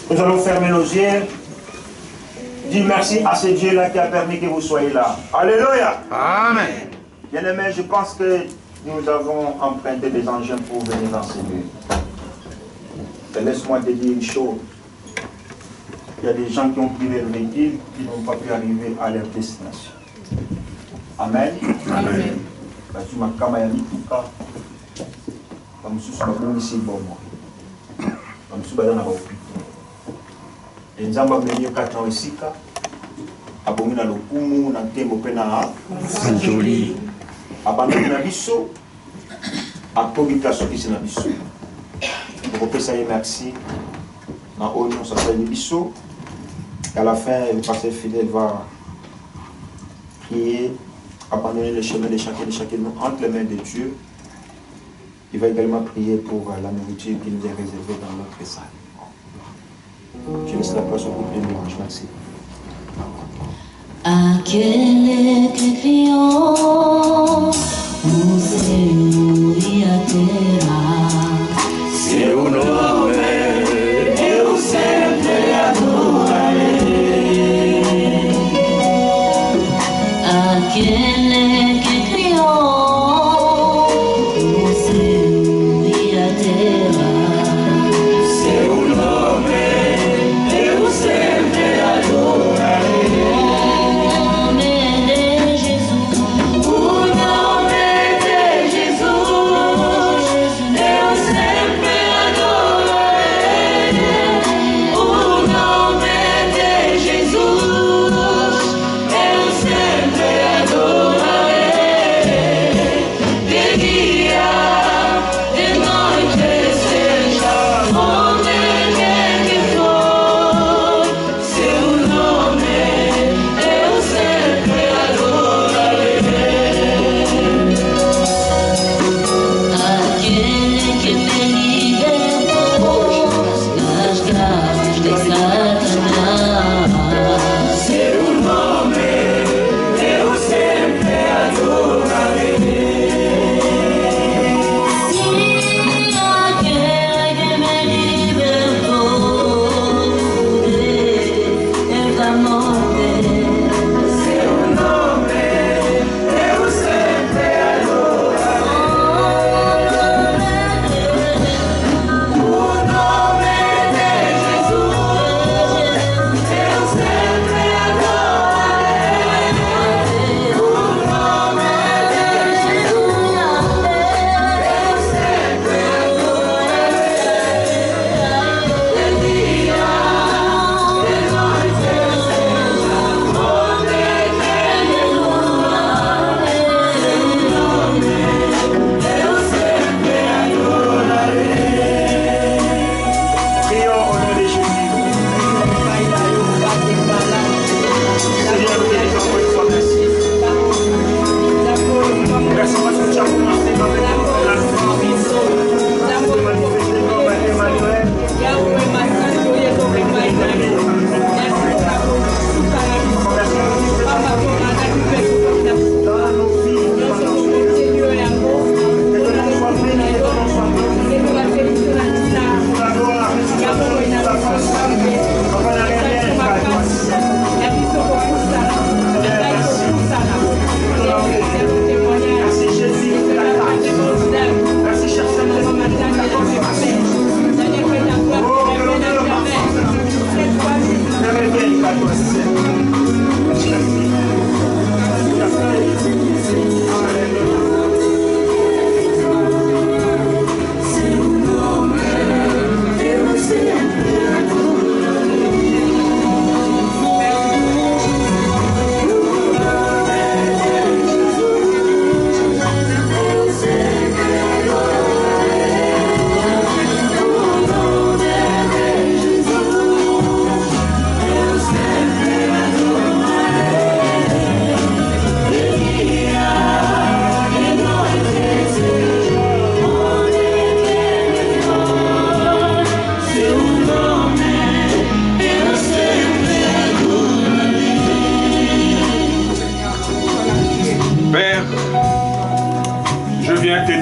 Nous allons fermer nos yeux. Dire merci à ce Dieu-là qui a permis que vous soyez là. Alléluia. Amen. Bien-aimés, je pense que nous avons emprunté des engins pour venir dans ces lieux. Laisse-moi te dire une chose. Il y a des gens qui ont pris leur véhicule qui n'ont pas pu arriver à leur destination. Amen. Amen. Nzamba mwenye kata isika abongi na lokumu na tembo pe na Joli. abandoni na biso akobi place okisi na biso okopesa ye merci na oyo nyonso asali biso. À la fin, le pasteur fidèle va prier, abandonner le chemin de chacun de nous entre les mains de Dieu. Il va également prier pour la nourriture qui nous est réservée dans notre salle. Je laisse la place au groupe de louange. Merci. Aquele que criou o céu e a terra, Seu nome eu sempre adorarei. Aquele que criou o céu e a terra, seu nome eu sempre adorarei. O nome de Jesus, o nome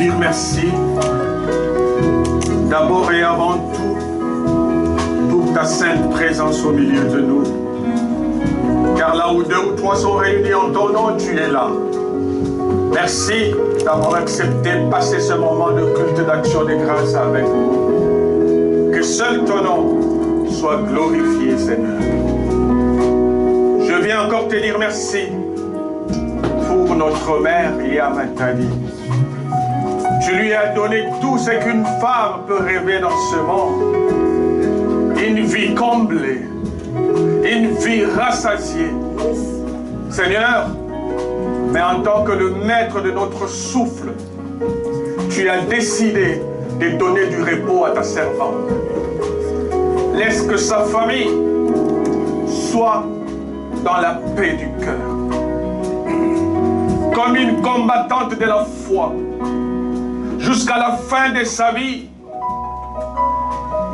dire merci, d'abord et avant tout, pour ta sainte présence au milieu de nous. Car là où 2 ou 3 sont réunis en ton nom, tu es là. Merci d'avoir accepté de passer ce moment de culte d'action de grâce avec nous. Que seul ton nom soit glorifié, Seigneur. Je viens encore te dire merci pour notre mère, Lia Matadi. Tu lui as donné tout ce qu'une femme peut rêver dans ce monde. Une vie comblée, une vie rassasiée. Seigneur, mais en tant que le maître de notre souffle, tu as décidé de donner du repos à ta servante. Laisse que sa famille soit dans la paix du cœur. Comme une combattante de la foi, jusqu'à la fin de sa vie.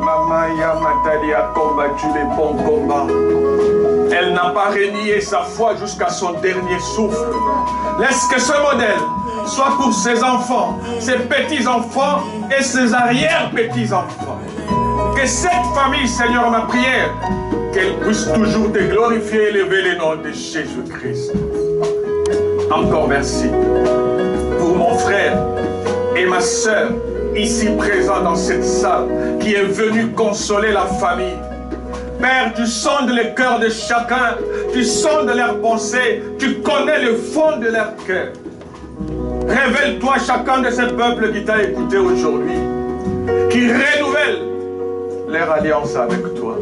Maman Yamatadi a combattu les bons combats. Elle n'a pas renié sa foi jusqu'à son dernier souffle. Laisse que ce modèle soit pour ses enfants, ses petits-enfants et ses arrière-petits-enfants. Que cette famille, Seigneur, ma prière, qu'elle puisse toujours te glorifier et élever le nom de Jésus-Christ. Encore merci pour mon frère et ma soeur ici présents dans cette salle qui est venu consoler la famille. Père, tu sondes le cœur de chacun, tu sondes leurs pensées, tu connais le fond de leur cœur. Révèle-toi chacun de ces peuples qui t'a écouté aujourd'hui, qui renouvelle leur alliance avec toi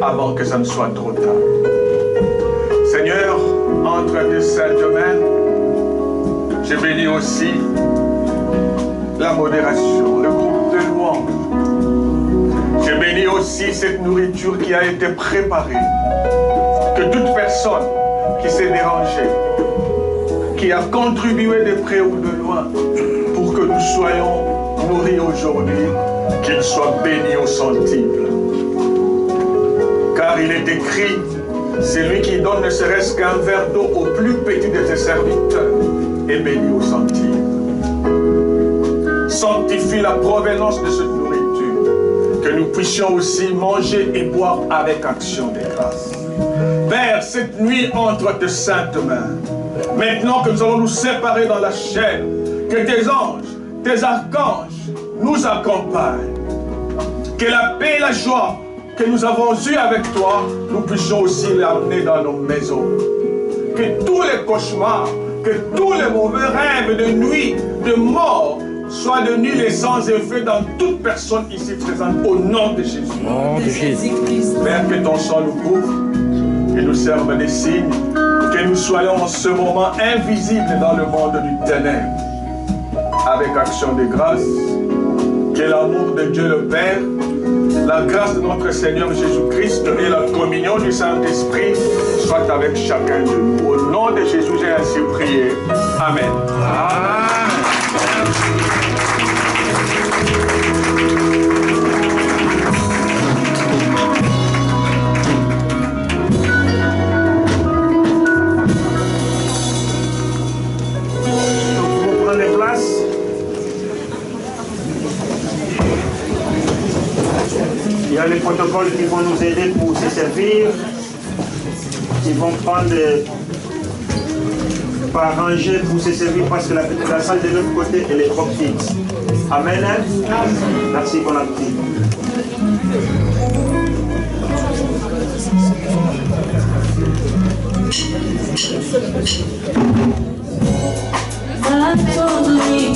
avant que ça ne soit trop tard. Seigneur, entre tes saintes mains, je bénis aussi la modération, le groupe de louanges. Je bénis aussi cette nourriture qui a été préparée. Que toute personne qui s'est dérangée, qui a contribué de près ou de loin, pour que nous soyons nourris aujourd'hui, qu'il soit béni au centuple. Car il est écrit, c'est lui qui donne ne serait-ce qu'un verre d'eau au plus petit de ses serviteurs, est béni au centuple. Sanctifie la provenance de cette nourriture, que nous puissions aussi manger et boire avec action de grâce. Père, cette nuit entre tes saintes mains, maintenant que nous allons nous séparer dans la chair, que tes anges, tes archanges nous accompagnent, que la paix et la joie que nous avons eue avec toi, nous puissions aussi l'amener dans nos maisons. Que tous les cauchemars, que tous les mauvais rêves de nuit, de mort, soient de nul et sans effet dans toute personne ici présente, au nom de Jésus. Nom de Jésus. Père, que ton sang nous couvre et nous serve des signes, que nous soyons en ce moment invisibles dans le monde du ténèbre. Avec action de grâce, que l'amour de Dieu le Père, la grâce de notre Seigneur Jésus-Christ et la communion du Saint-Esprit soient avec chacun de nous. Au nom de Jésus, j'ai ainsi prié. Amen. Amen. Il y a les protocoles qui vont nous aider pour se servir. Ils vont prendre par rangée pour se servir parce que la salle de l'autre côté elle est trop petite. Amen. Merci, bon appétit. That's all we